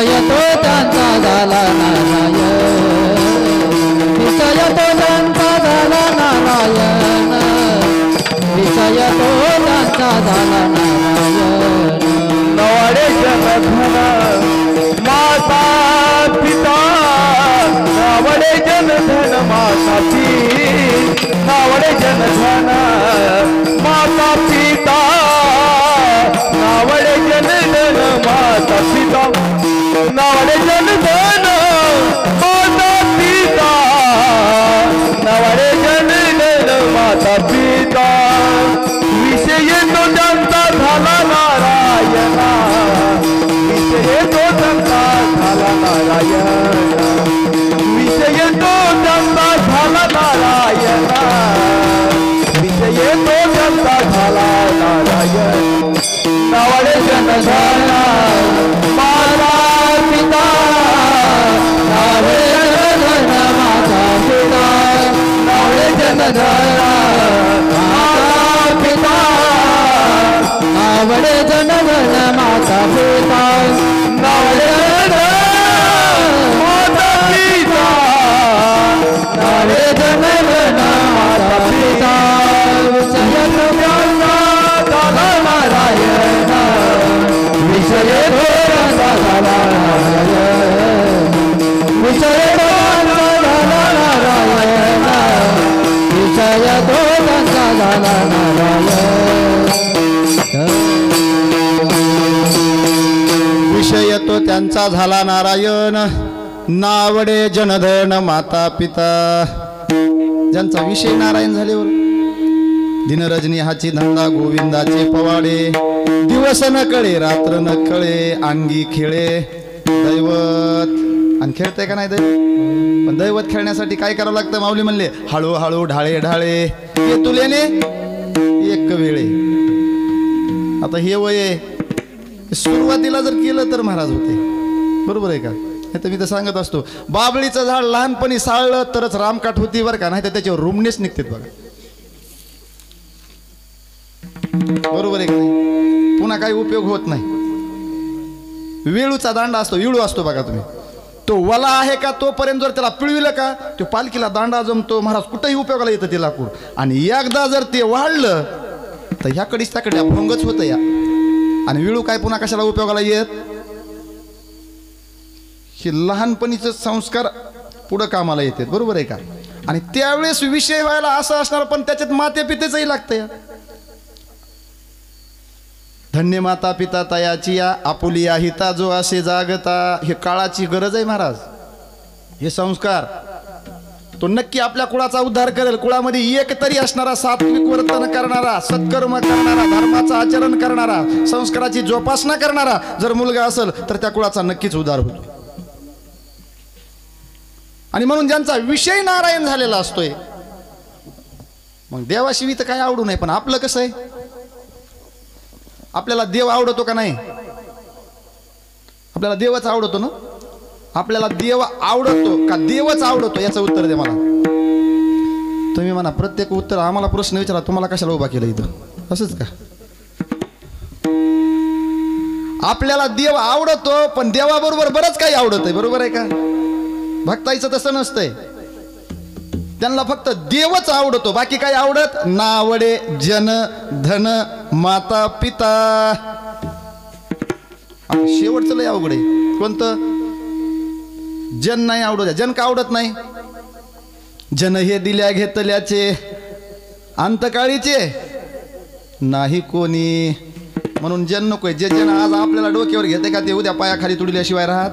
विषय तो त्यांचा झाला नारायण विषय तो त्यांचा झाला नारायण विषय तो त्यांचा झाला नारायण
नवाडे जनधन माता पिता नावडे जनधन माता नावडे जनधन माता पिता नावडे जनधन माता पिता नावडे जनधन माता पिता नावडे जनधन माता पिता विषय तो त्यांचा झाला नारायणा विषय तो त्यांचा झाला नारायणा विषय तो त्यांचा झाला नारायणा विषय तो त्यांचा झाला नारायण नावडे जनधन माता पिता
नावडे जनधन माता पिता
नावडे जनधन
नावडे जनधन माता पिता
नावडे माता पिता
नावडे जनधन माता पिता विषय तो त्यांचा झाला नारायण विषय तो त्यांचा झाला नारायण विषय तो त्यांचा झाला नारायण विषय तो त्यांचा झाला नारायण
विषय तो त्यांचा झाला नारायण नावडे जनधन माता पिता ज्यांचा विषय नारायण झाल्यावर दिनरजनी हाची धंदा गोविंदाचे पवाडे दिवस न कळे रात्र न कळे अंगी खेळे दैवत आणि खेळते का नाही दैवत पण दैवत खेळण्यासाठी काय करावं लागतं माऊली म्हणले हळूहळू ढाळे ढाळे हे तुलेने एक वेळे आता हे वय सुरुवातीला जर केलं तर महाराज होते बरोबर आहे का हे तर मी तर सांगत असतो बाबळीचं झाड लहानपणी साळलं तरच रामकाठ होती बरं का नाही तर त्याच्यावर रुमणेच निघतात बघा बरोबर आहे का नाही पुन्हा काही उपयोग होत नाही वेळूचा दांडा असतो विळू असतो बघा तुम्ही तो वला आहे का तोपर्यंत जर त्याला पिळविलं का तो पालखीला दांडा जमतो महाराज कुठेही उपयोगाला येतं ते लाकूड आणि एकदा जर ते वाढलं तर ह्याकडेच त्याकडे भंगच होतं या आणि विळू काय पुन्हा कशाला उपयोगाला येत हे लहानपणीचे संस्कार पुढं कामाला येतात बरोबर आहे का आणि त्यावेळेस विषय व्हायला असं असणार पण त्याच्यात माते पितेचंही लागतं या धन्य माता पिता तयाची या आपुलिया हिता जो असे जागता हे काळाची गरज आहे महाराज हे संस्कार तो नक्की आपल्या कुळाचा उद्धार करेल कुळामध्ये एक तरी असणारा सात्विक वर्तन करणारा सत्कर्म करणारा धर्माचं आचरण करणारा संस्काराची जोपासना करणारा जर मुलगा असेल तर त्या कुळाचा नक्कीच उद्धार होतो आणि म्हणून ज्यांचा विषय नारायण झालेला असतोय मग देवाशिवी तर काय आवडू नये पण आपलं कसं आहे आपल्याला देव आवडतो का नाही आपल्याला देवच आवडतो ना आपल्याला देव आवडतो का देवच आवडतो याचं उत्तर दे मला तुम्ही म्हणा प्रत्येक उत्तर आम्हाला प्रश्न विचारा तुम्हाला कशाला उभा केलं इथं असंच का आपल्याला देव आवडतो पण देवाबरोबर बरंच काही आवडत आहे बरोबर आहे का भक्ताईचं तसं नसतंय त्यांना फक्त देवच आवडतो बाकी काही आवडत नावडे जन धन माता पिता शेवटचं लय अवघड आहे कोणतं जन नाही आवडत जन का आवडत नाही जन हे दिल्या घेतल्याचे अंतकाळीचे नाही कोणी म्हणून जन नकोय जे जन आज आपल्याला डोक्यावर घेते का ते उद्या पायाखाली तुडल्याशिवाय राहत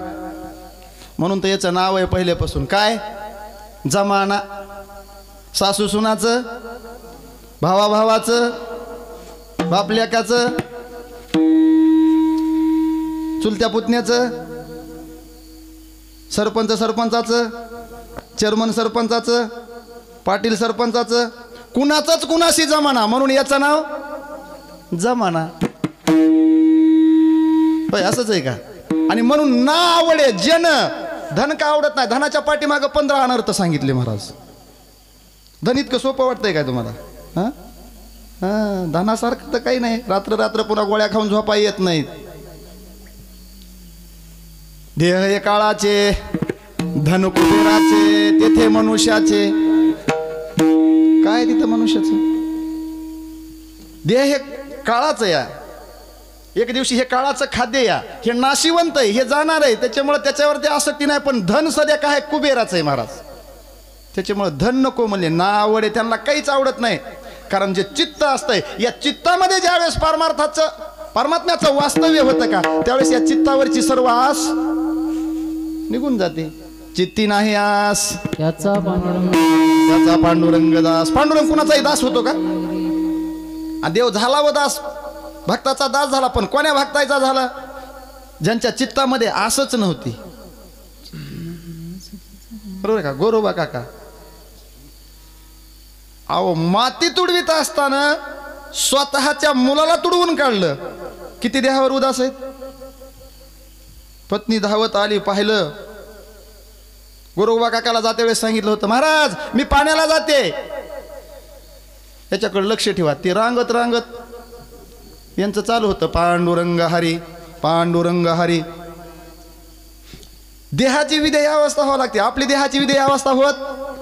म्हणून तर याचं नाव आहे पहिल्यापासून काय जमाना सासू सुनाचं भावा भावाचं बापल्याकाचं चुलत्या पुतण्याचं सरपंच सरपंचाचं चेअरमन सरपंचाचं पाटील सरपंचाचं कुणाचंच कुणाशी जमाना म्हणून याचं नाव जमाना असंच आहे का आणि म्हणून ना आवडे जन धन का आवडत नाही धनाच्या पाठीमागं 15 अनर्थ सांगितले महाराज धन इतकं सोपं वाटतंय काय तुम्हाला हां हां धनासारखं तर काही नाही रात्र रात्र पुन्हा गोळ्या खाऊन झोपा येत नाहीत देह हे काळाचे, धन कुबेराचे, तेथे मनुष्याचे. काय तिथं मनुष्याचं? देह हे काळाचं या, एक दिवशी हे काळाचं खाद्य या, हे नाशिवंत आहे, हे जाणार आहे, त्याच्यामुळे त्याच्यावरती आसक्ती नाही. पण धन सध्या काय कुबेराचं आहे महाराज, त्याच्यामुळे धन नको म्हणले. ना आवडे त्यांना काहीच आवडत नाही. कारण जे चित्त असतंय, या चित्तामध्ये ज्यावेळेस परमात्म्याचं वास्तव्य होतं का, त्यावेळेस या चित्तावरची सर्व आस निघून जाते. चित्ती नाही आस
त्याचा
पांडुरंग दास. पांडुरंग कुणाचाही दास होतो का? देव झाला व दास, भक्ताचा दास झाला. पण कोण्या भक्ताचा झाला? ज्यांच्या चित्तामध्ये आसच नव्हती. बरोबर का गोरोबा काका? अहो, माती तुडवीत असताना स्वतःच्या मुलाला तुडवून काढलं. किती देहावर उदास आहेत. पत्नी धावत आली, पाहिलं. गोरोबा काकाला जाते वेळेस सांगितलं होतं, महाराज मी पाण्याला जाते, त्याच्याकडे लक्ष ठेवा. ते रांगत रांगत यांचं चालू होतं पांडुरंग हरी, पांडुरंग हरी. देहाची विदेह अवस्था व्हावं लागते. आपली देहाची विदेह अवस्था होत,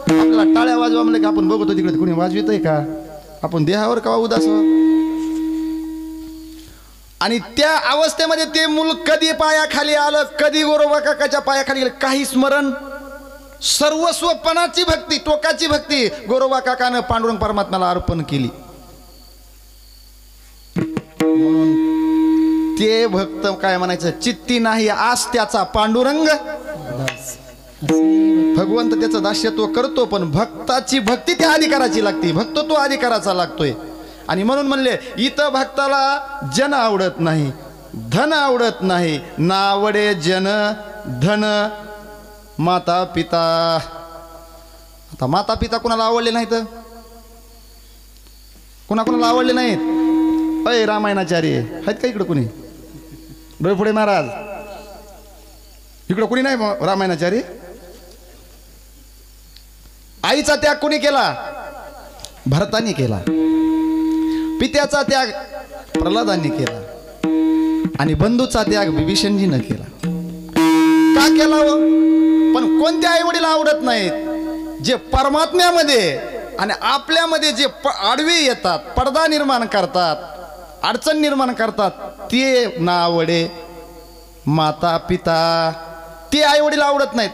आपल्याला टाळ्या वाजवा म्हणलं की आपण बघतो तिकडे कोणी वाजवित आहे का, आपण देहावर का उदास व्हा. आणि त्या अवस्थेमध्ये ते मूल कधी पायाखाली आलं, कधी गोरोबा काकाच्या पायाखाली गेलं, काही स्मरण. सर्वस्वपणाची भक्ती, टोकाची भक्ती गोरोबा काकानं पांडुरंग परमात्म्याला अर्पण केली. म्हणून ते भक्त काय म्हणायचं, चित्ती नाही आस त्याचा पांडुरंग. भगवंत त्याचं दास्यत्व करतो, पण भक्ताची भक्ती त्या अधिकाराची लागते, भक्त तो अधिकाराचा लागतोय. आणि म्हणून म्हणले, इथं भक्ताला जन आवडत नाही, धन आवडत नाही. नावडे जन धन माता पिता. आता माता पिता कुणाला आवडले नाहीत? कुणाला आवडले नाहीत? अय रामायणाचार्य आहेत का इकडं कुणी? डोळपुडे महाराज इकडं कुणी नाही रामायणाचार्य? आईचा त्याग कोणी केला? भरतानी केला. पित्याचा त्याग प्रल्हादांनी केला. आणि बंधूचा त्याग विभीषणजीनं केला. का केला हो? पण कोणत्या आई वडील आवडत नाहीत? जे परमात्म्यामध्ये आणि आपल्यामध्ये जे आडवे येतात, पडदा निर्माण करतात, अडचण निर्माण करतात, ते ना आवडे माता पिता, ते आई वडील आवडत नाहीत.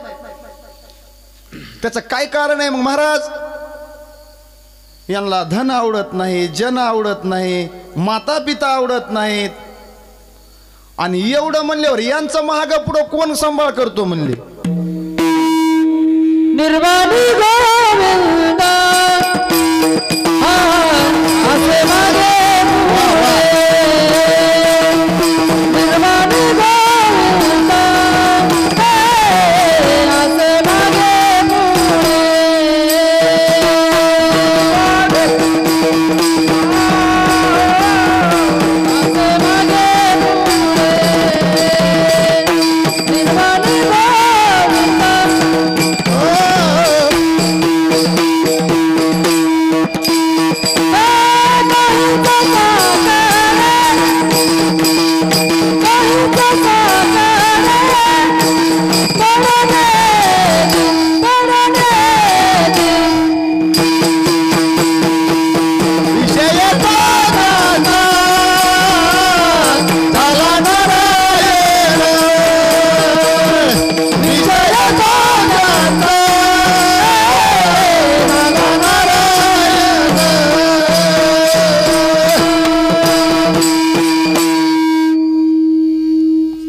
त्याचं काय कारण आहे मग महाराज? यांना धन आवडत नाही, जन आवडत नाही, माता पिता आवडत नाहीत. आणि एवढं म्हणल्यावर यांचं महाग पुढं कोण सांभाळ करतो म्हणले?
निर्वाणी गोविंद असे मागे निर्वाणी गोविंद असे मागे निर्वाणी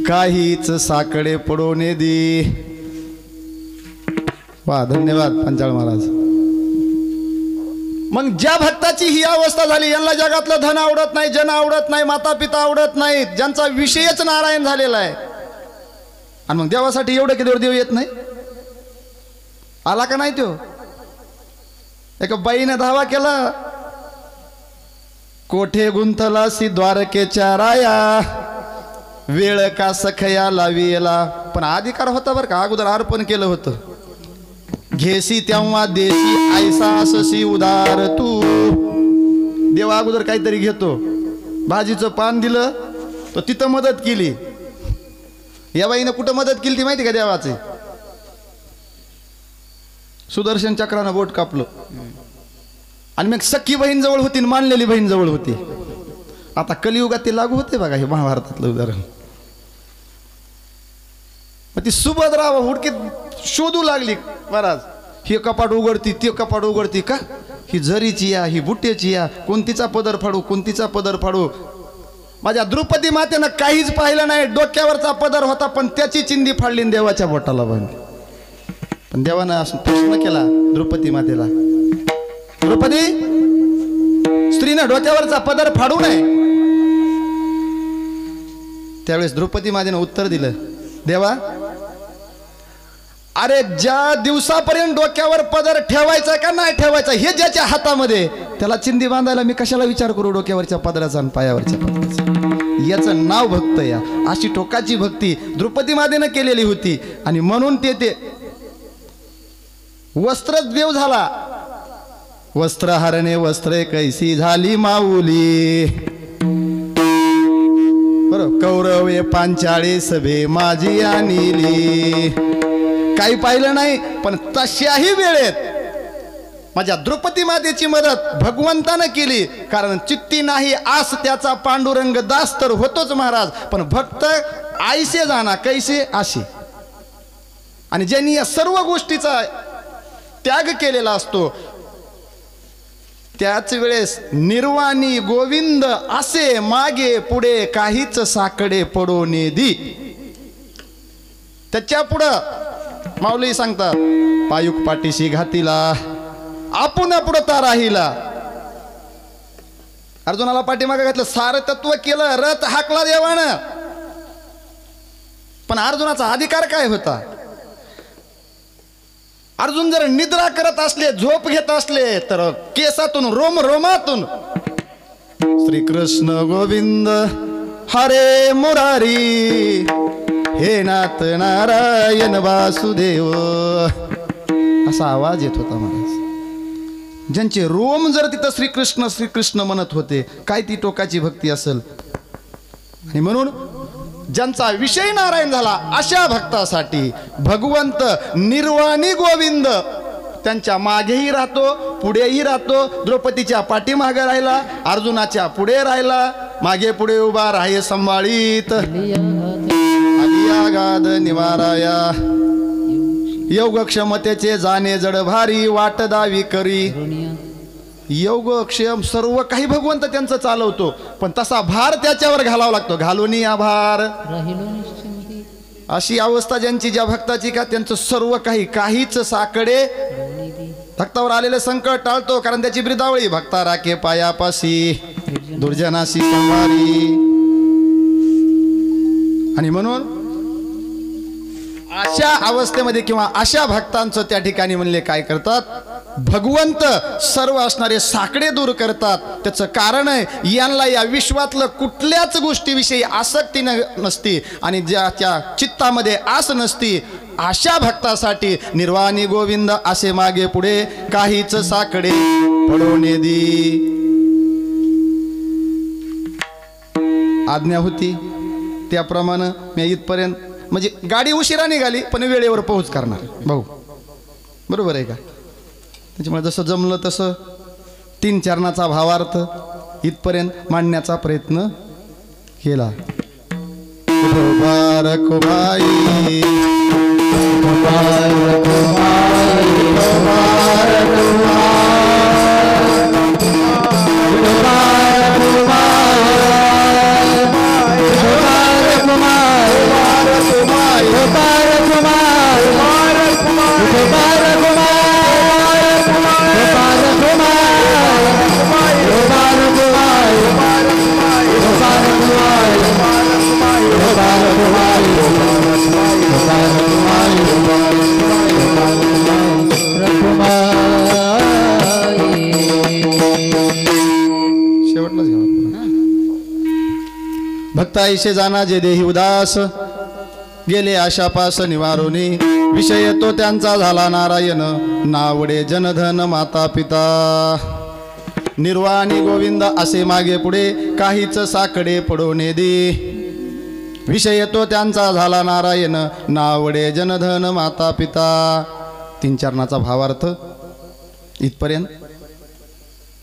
काहीच साकडे पडोने दे. वा, धन्यवाद पंचाळ महाराज. मग ज्या भक्ताची ही अवस्था झाली, यांना जगातलं धन आवडत नाही, जन आवडत नाही, माता पिता आवडत नाहीत, ज्यांचा विषयच नारायण झालेला आहे, आणि मग देवासाठी एवढं केल्यावर देव येत नाही? आला का नाही तो? एका बाईने धावा केला, कोठे गुंतलासी द्वारकेच्या राया, वेळ का सखया लावीला. पण अधिकार होता बरं का, अगोदर अर्पण केलं होतं. घेसी तेव्हा देशी ऐसा अससी उदार तू. देवा अगोदर काहीतरी घेतो. भाजीचं पान दिलं तर तिथं मदत केली, या बाईनं कुठं मदत केली ती माहिती का देवाचे? सुदर्शन चक्रानं बोट कापलं आणि मग सख्खी बहीण जवळ होती आणि मानलेली बहीण जवळ होती. आता कलियुगात ते लागू होते बघा हे महाभारतातलं उदाहरण. मग ती सुभद्रा हुडकीत शोधू लागली महाराज, हे कपाट उघडती ते कपाट उघडती का, ही झरीची या ही बुट्ट्याची या, कोणतीचा पदर फाडू कोणतीचा पदर फाडू. माझ्या द्रौपदी मातेनं काहीच पाहिलं नाही, डोक्यावरचा पदर होता पण त्याची चिंदी फाडली आणि देवाच्या बोटाला बांधली. पण देवानं असं प्रश्न केला द्रौपदी मातेला, द्रौपदी स्त्रीनं डोक्यावरचा पदर फाडू नये. त्यावेळेस द्रौपदी मातेनं उत्तर दिलं, देवा अरे ज्या दिवसापर्यंत डोक्यावर पदर ठेवायचा का नाही ठेवायचा हे ज्याच्या हातामध्ये, त्याला चिंदी बांधायला मी कशाला विचार करू डोक्यावरच्या पदराचा आणि पायावरच्या पदराचा. याचं नाव भक्त या. अशी टोकाची भक्ती द्रौपदी मातेनं केलेली होती. आणि म्हणून ते वस्त्रच देव झाला. वस्त्रहरणे वस्त्रे कैसी झाली माऊली. बरोबर, कौरवे पांचाळी सभे माझी आणली. काही पाहिलं नाही पण तशाही वेळेत माझ्या द्रौपदी मातेची मदत भगवंतानं केली. कारण चित्ती नाही आस त्याचा पांडुरंग दास तर होतोच महाराज, पण भक्त आईसे जाना कैसे आशी. आणि ज्यांनी या सर्व गोष्टीचा त्याग केलेला असतो त्याच वेळेस निर्वाणी गोविंद असे मागे पुढे काहीच साकडे पडोने दी. त्याच्या पुढं माऊली सांगतात, पायुक पाठीशी घातीला आपण पुढता राहिला. अर्जुनाला पाठीमागे घातलं, सारं तत्व केलं, रथ हाकला देवानं. पण अर्जुनाचा अधिकार काय होता? अर्जुन जर निद्रा करत असले, झोप घेत असले तर केसातून रोम रोमातून श्रीकृष्ण गोविंद हरे मुरारी हे नाथ नारायण वासुदेव असा आवाज येत होता महाराज. ज्यांचे रोम जर तिथं श्रीकृष्ण श्रीकृष्ण म्हणत होते, काय ती टोकाची भक्ती असेल. आणि म्हणून ज्यांचा विषय नारायण झाला अशा भक्तासाठी भगवंत निर्वाणी गोविंद त्यांच्या मागेही राहतो पुढेही राहतो. द्रौपदीच्या पाठीमागे राहिला, अर्जुनाच्या पुढे राहिला, मागे पुढे उभा राहे संभाळीत. गाद निवाराया योगक्षमतेचे जाणे जड भारी वाट दावी करी. योगक्षम सर्व काही भगवंत त्यांचं चालवतो, पण तसा भार त्याच्यावर घालावा लागतो. घालून या भार अशी अवस्था ज्यांची, ज्या भक्ताची का त्यांचं सर्व काही काहीच साकडे. भक्तावर आलेले संकट टाळतो कारण त्याची ब्रिदावळी, भक्ता राखे पायापाशी दुर्जनाशी संवारी. आणि म्हणून अशा अवस्थेमध्ये किंवा अशा भक्तांचं त्या ठिकाणी म्हणले काय करतात, भगवंत सर्व असणारे साकडे दूर करतात. त्याचं कारण आहे यांना या विश्वातलं कुठल्याच गोष्टीविषयी आसक्ती नसती आणि ज्याच्या चित्तामध्ये आस नसती अशा भक्तासाठी निर्वाणी गोविंद असे मागे पुढे काहीच साकडे पडोने दी. आज्ञा होती त्याप्रमाणे मी इथपर्यंत, म्हणजे गाडी उशिरा निघाली पण वेळेवर पोहोच करणार भाऊ, बरोबर आहे का? त्याच्यामुळे जसं जमलं तसं 3 चरणाचा भावार्थ इथपर्यंत मांडण्याचा प्रयत्न केला. भक्ताईशे जाना जे देही उदास गेले आशापास निवारोनी. विषय तो त्यांचा झाला नारायण नावडे जनधन माता पिता. निर्वाणी गोविंद असे मागे पुढे काहीच साकडे पडोने दे. विषय तो त्यांचा झाला नारायण, नावडे जनधन माता पिता. 3 चरणाचा भावार्थ इथपर्यंत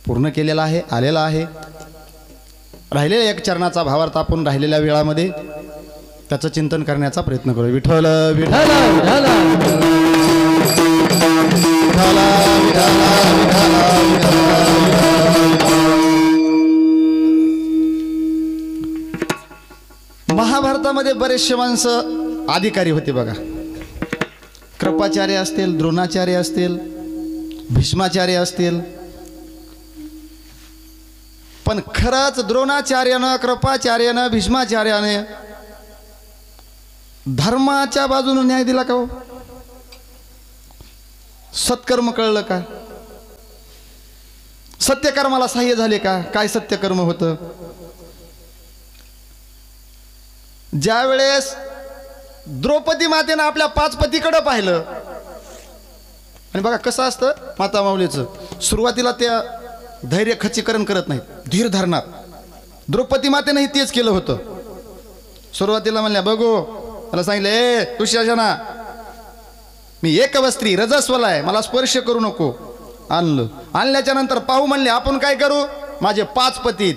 पूर्ण केलेला आहे, आलेला आहे. राहिलेल्या 1 चरणाचा भावार्थ आपण राहिलेल्या वेळामध्ये त्याचं चिंतन करण्याचा प्रयत्न करू. विठ्ठल विठ्ठल
विठ्ठल
महाभारतामध्ये बरेचसे माणसं अधिकारी होते बघा. कृपाचार्य असतील, द्रोणाचार्य असतील, भीष्माचार्य असतील. पण खरंच द्रोणाचार्यानं, कृपाचार्यानं, भीष्माचार्याने धर्माच्या बाजूने न्याय दिला का हो? सत्कर्म कळलं का? सत्यकर्माला सहाय्य झाले का? काय सत्यकर्म होतं? ज्या वेळेस द्रौपदी मातेनं आपल्या 5 पतीकडे पाहिलं, आणि बघा कसं असतं माता माऊलीचं, सुरुवातीला त्या धैर्य खच्चीकरण करत नाहीत, धीर धरणार. द्रौपदी मातेनंही तेच केलं होतं. सुरुवातीला म्हणल्या, बघू मला सांगितलं, ए दुःशासना, मी एकवस्त्री रजस्वला आहे, मला स्पर्श करू नको. आणलं. आणल्याच्या नंतर पाहू म्हणले, आपण काय करू, माझे 5 पती,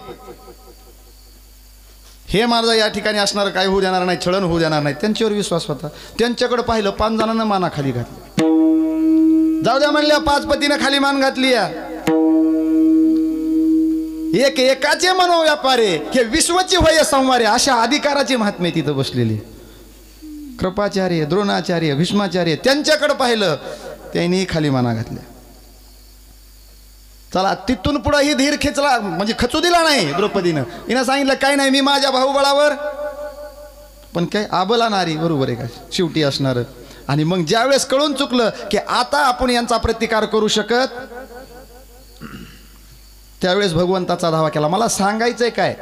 हे माझं या ठिकाणी असणार, काय होऊ देणार नाही, छळण होऊ देणार नाही. त्यांच्यावर विश्वास होता. त्यांच्याकडे पाहिलं, 5 जणांना माना खाली घातली. जाऊ द्या म्हणल्या, 5 पतीनं खाली मान घातली. एक एकाचे मनोव्यापारे, हे विश्वची होय संवारे, अशा अधिकाराची महात्मे तिथं बसलेली. कृपाचार्य, द्रोणाचार्य, भीष्माचार्य, त्यांच्याकडे पाहिलं, त्यांनी खाली माना घातल्या. चला, तिथून पुढे ही धीर खेचला, म्हणजे खचू दिला नाही द्रौपदीनं. हिनं सांगितलं, काय नाही, मी माझ्या भाऊबळावर, पण काय आबला नारी, बरोबर आहे का, शेवटी असणार. आणि मग ज्यावेळेस कळून चुकलं की आता आपण यांचा प्रतिकार करू शकत, त्यावेळेस भगवंताचा धावा केला. मला सांगायचंय काय,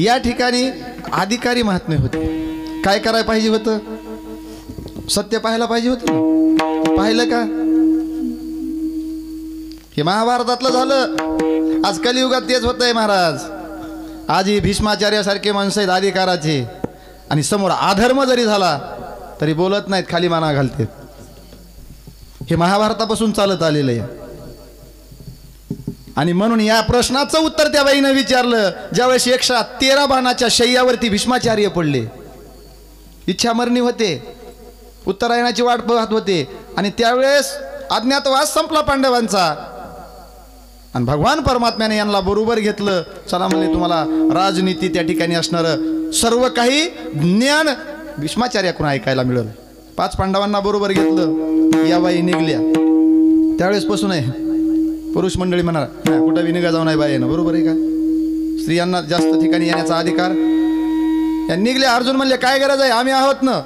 या ठिकाणी अधिकारी महात्मे होते. काय करायला पाहिजे होतं, सत्य पाहायला पाहिजे होतं. पाहिलं का? हे महाभारतातलं झालं. आज कलियुगात तेच होतंय महाराज. आजही भीष्माचार्यासारखे माणसं आहेत अधिकाराचे, आणि समोर अधर्म जरी झाला तरी बोलत नाहीत, खाली माना घालतात. हे महाभारतापासून चालत आलेलं आहे. आणि म्हणून या प्रश्नाचं उत्तर त्या बाईनं विचारलं ज्यावेळेस 113 बाणाच्या शय्यावरती भीष्माचार्य पडले. इच्छामरणी होते, उत्तरायणाची वाट पाहत होते, आणि त्यावेळेस अज्ञातवास संपला पांडवांचा. आणि भगवान परमात्म्याने यांना बरोबर घेतलं. चला म्हणले, तुम्हाला राजनीती त्या ठिकाणी असणारं सर्व काही ज्ञान भीष्माचार्याकडून ऐकायला मिळेल. 5 पांडवांना बरोबर घेतलं. या बाई निघल्या. त्यावेळेस पासून आहे पुरुष मंडळी म्हणा, कुठं विनिगा जाऊ नाही बाई, बरोबर आहे का? स्त्रियांना जास्त ठिकाणी येण्याचा अधिकार. या निघल्या. अर्जुन म्हणले, काय गरज आहे, आम्ही आहोत ना.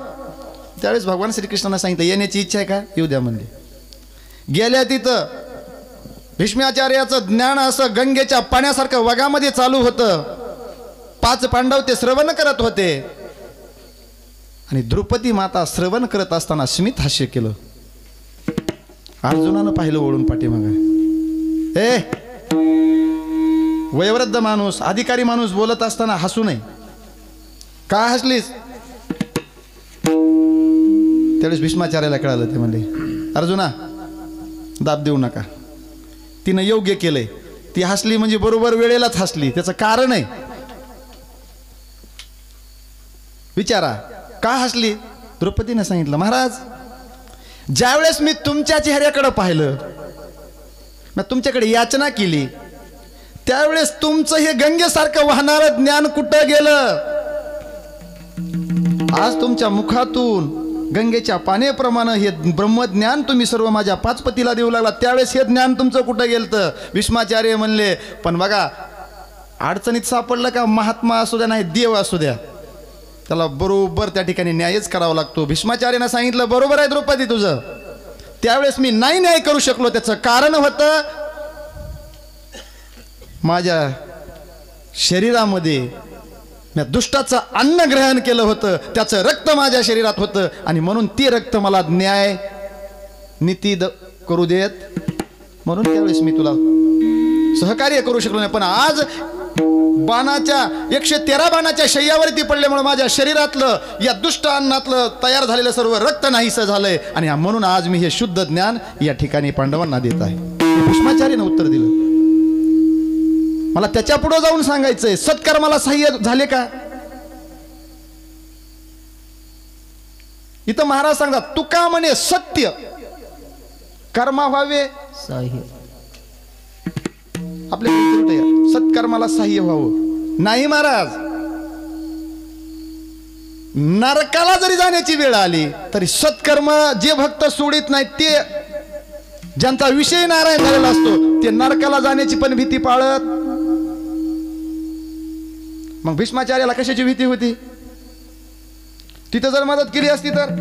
त्यावेळेस भगवान श्रीकृष्णांना सांगितलं, येण्याची इच्छा आहे का, येऊ द्या म्हणले. गेल्या. तिथं भीष्माचार्याचं ज्ञान असं गंगेच्या पाण्यासारखं वगामध्ये चालू होतं. 5 पांडव ते श्रवण करत होते आणि द्रौपदी माता श्रवण करत असताना स्मित हास्य केलं. अर्जुनानं पाहिलं ओळून पाठीमागं. ए वयोवृद्ध माणूस, अधिकारी माणूस बोलत असताना हसू नये. का हसलीस? त्यावेळेस भीष्माचार्याला कळालं. ते म्हणले, अर्जुना दाब देऊ नका, तिनं योग्य केलंय. ती हसली म्हणजे बरोबर वेळेलाच हसली, त्याचं कारण आहे. विचारा का हसली? द्रौपदीने सांगितलं, महाराज ज्यावेळेस मी तुमच्या चेहऱ्याकडे पाहिलं, मी तुमच्याकडे याचना केली, त्यावेळेस तुमचं हे गंगेसारखं वाहणारं ज्ञान कुठं गेलं? आज तुमच्या मुखातून गंगेच्या पाण्याप्रमाणे हे ब्रह्मज्ञान तुम्ही सर्व माझ्या पाचपतीला देऊ लागला, त्यावेळेस हे ज्ञान तुमचं कुठं गेलं? भीष्माचार्य म्हणले, पण बघा अडचणीत सापडलं का महात्मा असू द्या नाही देव असू द्या, त्याला बरोबर त्या ठिकाणी न्यायच करावा लागतो. भीष्माचार्यानं सांगितलं, बरोबर आहे द्रौपदी तुझं, त्यावेळेस मी नाही न्याय करू शकलो. त्याचं कारण होतं माझ्या शरीरामध्ये मी दुष्टाचं अन्न ग्रहण केलं होतं, त्याचं रक्त माझ्या शरीरात होतं आणि म्हणून ते रक्त मला न्याय नीती करू देत, म्हणून त्यावेळेस मी तुला सहकार्य करू शकलो नाही. पण आज बाणाच्या 113 बाणाच्या शय्यावरती पडल्यामुळे माझ्या शरीरातलं या दुष्ट अन्नातलं तयार झालेलं सर्व रक्त नाहीसं झालंय आणि म्हणून आज मी हे शुद्ध ज्ञान या ठिकाणी पांडवांना देत आहे. भीष्माचार्यानं उत्तर दिलं. मला त्याच्या पुढे जाऊन सांगायचंय, सत्कर्माला सहाय्य झाले का? इथं महाराज सांगतात, तुका म्हणे सत्य कर्मा व्हावे
साह्य.
आपल्या सत्कर्माला सहाय्य व्हावं नाही महाराज. नरकाला जरी जाण्याची वेळ आली तरी सत्कर्म जे भक्त सोडित नाहीत, ते ज्यांचा विषय नारायण झालेला असतो, ते नरकाला जाण्याची पण भीती पाळत. मग भीष्माचार्याला कशाची भीती होती? तिथं जर मदत केली असती तर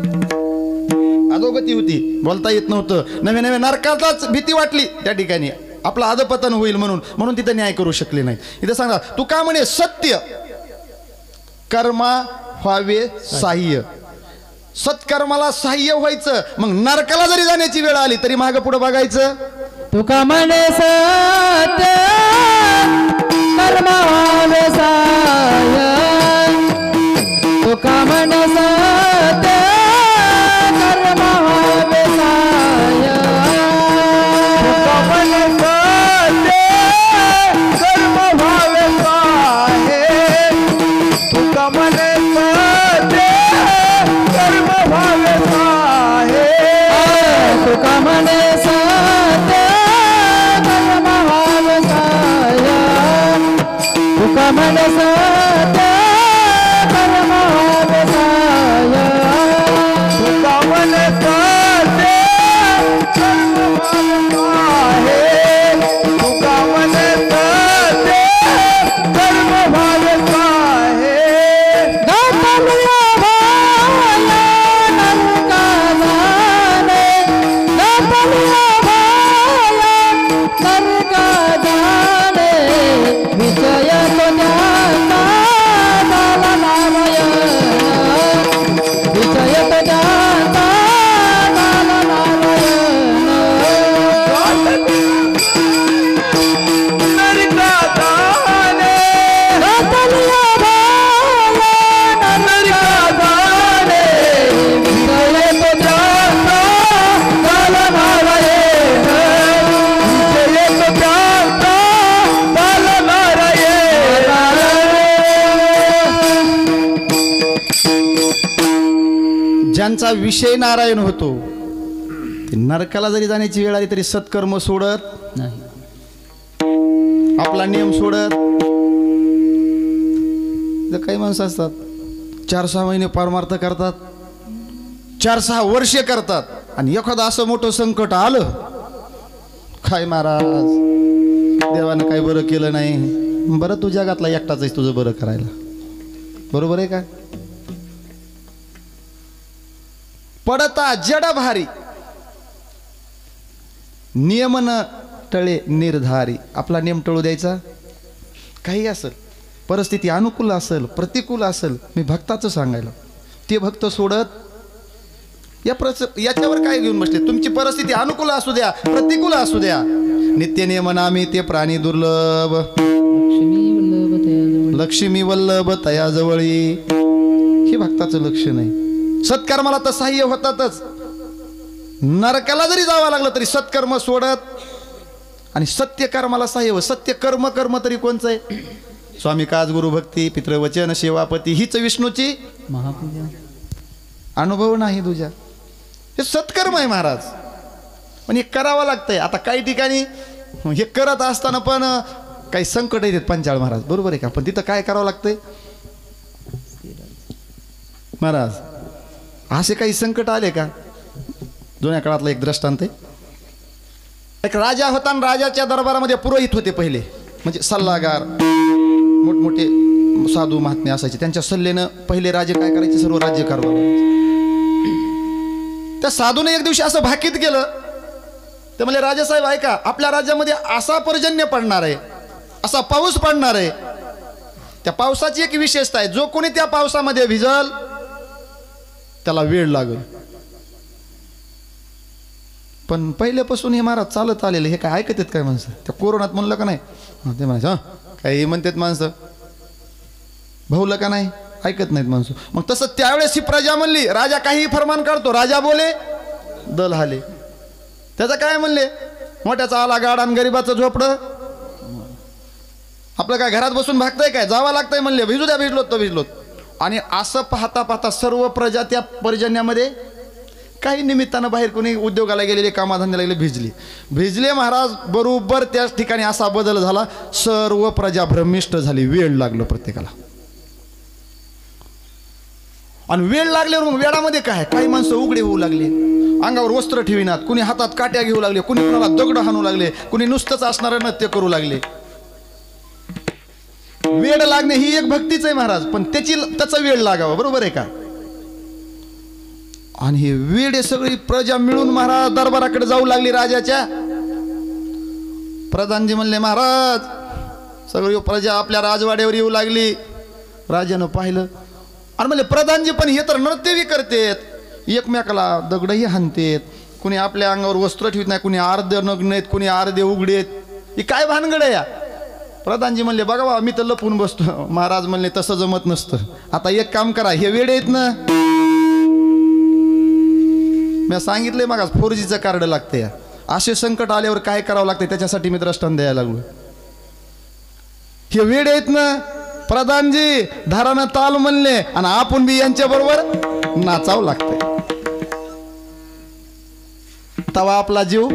अधोगती होती, बोलता येत नव्हतं, नवे नवे नरकाचाच भीती वाटली त्या ठिकाणी, आपलं अधपतन होईल म्हणून तिथं न्याय करू शकले नाही. इथं सांगा, तू का म्हणे सत्य कर्मा व्हावे साह्य. सत्कर्माला साह्य व्हायचं, मग नरकाला जरी जाण्याची वेळ आली तरी मागं पुढं बघायचं.
तुका म्हणे सत्य कर्म व्हावे साह्य. तुका म्हणे सत्य कर्म व्हावे साह्य.
तुका म्हणे सत्य कर्म व्हावे साह्य. तुका म्हणे सत्य कर्म व्हावे साह्य.
तुका म्हणे सत्य कर्म व्हावे साह्य. तुका म्हणे सत्य कर्म व्हावे साह्य.
तुका म्हणे सत्य कर्म व्हावे साह्य. तुका म्हणे सत्य कर्म व्हावे साह्य.
गौतमिया भाया नरका जाणे. गौतमिया भाया नरका जाणे. विजय तो ज्ञाता झाला नारायण. विजय तो ज्ञाता झाला नारायण.
नरका जाणे.
गौतमिया भाया नरका जाणे. विजय तो ज्ञाता झाला नारायण.
विजय तो ज्ञाता झाला नारायण.
ज्यांचा विषय नारायण होतो ते नरकाला जरी जाण्याची वेळ आली तरी सत्कर्म सोडत
नाही.
आपला नियम सोडत. तर काही माणसं असतात 4-6 महिने पारमार्थ करतात, 4-6 वर्षे करतात, आणि एखादं असं मोठं संकट आलं, काय महाराज देवानं काही बरं केलं नाही. बरं तू जगातला एकटाच आहेस तुझं बरं करायला, बरोबर आहे का? पडता जड भारी नियमन टळे निर्धारी. आपला नियम टळू द्यायचा काही असेल, परिस्थिती अनुकूल असेल प्रतिकूल असेल, मी भक्ताचं सांगायला, ते भक्त सोडत याच्यावर काय घेऊन बसले. तुमची परिस्थिती अनुकूल असू द्या प्रतिकूल असू द्या, नित्य नियमनामी ते प्राणी दुर्लभ, लक्ष्मी वल्लभ तयाजवळी. हे भक्ताचं लक्ष नाही. सत्कर्माला तर सहाय्य होतातच, नरकाला जरी जावं लागलं तरी सत्कर्म सोडत, आणि सत्य कर्माला सहाय्य हो. सत्य कर्म कर्म तरी कोणचं आहे? स्वामी काज गुरु भक्ती पितृवचन सेवापती हीच विष्णूची
महापूजा.
अनुभव नाही तुझ्या, हे सत्कर्म आहे महाराज. पण हे करावं लागतंय. आता काही ठिकाणी हे करत असताना पण काही संकट येतात पंचाळ महाराज, बरोबर आहे का? पण तिथं काय करावं लागतंय महाराज? असे काही संकट आले का? जुन्या काळातला एक दृष्टांत आहे. एक राजा होता आणि राजाच्या दरबारामध्ये पुरोहित होते पहिले, म्हणजे सल्लागार, मोठमोठे साधू महात्मे असायचे. त्यांच्या सल्ल्यानं पहिले राजे काय करायचे, सर्व राज्य कारभार. त्या साधूने एक दिवशी असं भाकीत केलं, ते म्हणले राजासाहेब ऐका, आपल्या राज्यामध्ये असा पर्जन्य पडणार आहे, असा पाऊस पडणार आहे. त्या पावसाची एक विशेषता आहे, जो कोणी त्या पावसामध्ये भिजल त्याला वेळ लागेल. पण पहिल्यापासून हे महाराज चालत आलेले, हे काय ऐकत आहेत काय माणसं? त्या कोरोनात म्हणलं का नाही, ते म्हणायचं काही म्हणतात माणसं, भाऊलं का नाही, ऐकत नाहीत माणसं. मग तसं त्यावेळेस ही प्रजा म्हणली, राजा काही फरमान काढतो, राजा बोले दल हाले. त्याचं काय म्हणले, मोठ्याचा आला गाडा आणि गरीबाचं झोपडं. आपलं काय घरात बसून भागतंय काय, जावं लागतंय म्हणले, भिजू द्या, भिजलोत तर भिजलोत. आणि असं पाहता पाहता सर्व प्रजा त्या पर्जन्यामध्ये, काही निमित्तानं बाहेर कोणी उद्योगाला गेलेले, कामाधंद्याला गेले, भिजले महाराज. बरोबर त्याच ठिकाणी असा बदल झाला, सर्व प्रजा भ्रमिष्ट झाली. वेळ लागलं प्रत्येकाला. आणि वेळ लागल्यावर मग वेळामध्ये काय, काही माणसं उघडे होऊ लागले, अंगावर वस्त्र ठेविनात, कुणी हातात काट्या घेऊ लागले, कुणी कुणाला दगड हाणू लागले, कुणी नुसतंच असणारं नृत्य करू लागले. वेळ लागणे ही एक भक्तीच आहे महाराज, पण त्याचा वेळ लागावा, बरोबर आहे का? आणि हे वेळ सगळी प्रजा मिळून महाराज दरबाराकडे जाऊ लागली राजाच्या. प्रधानजी म्हणले महाराज सगळी प्रजा आपल्या राजवाड्यावर येऊ लागली. राजानं पाहिलं आणि म्हणले प्रधानजी पण हे तर नृत्यही करतेत, एकमेकाला दगडही हाणतेत, कुणी आपल्या अंगावर वस्त्र ठेवत नाही, कुणी अर्धे नग्न आहेत, कुणी अर्धे उघडेत, ही काय भानगड आहे या? प्रधानजी म्हणले बघा बा, मी तर लपून बसतो. महाराज म्हणले तसं जमत नसतं. आता एक काम करा, हे वेळ आहेत ना, मी सांगितलंय मग 4Gचं कार्ड लागते. असे संकट आल्यावर काय करावं लागते त्याच्यासाठी मी दृष्टांत द्यायला लागलो. हे वेळ आहेत ना प्रधानजी, धारानं ताल म्हणले आणि आपण बी यांच्या बरोबर नाचावं लागतंय. तवा आपला जीव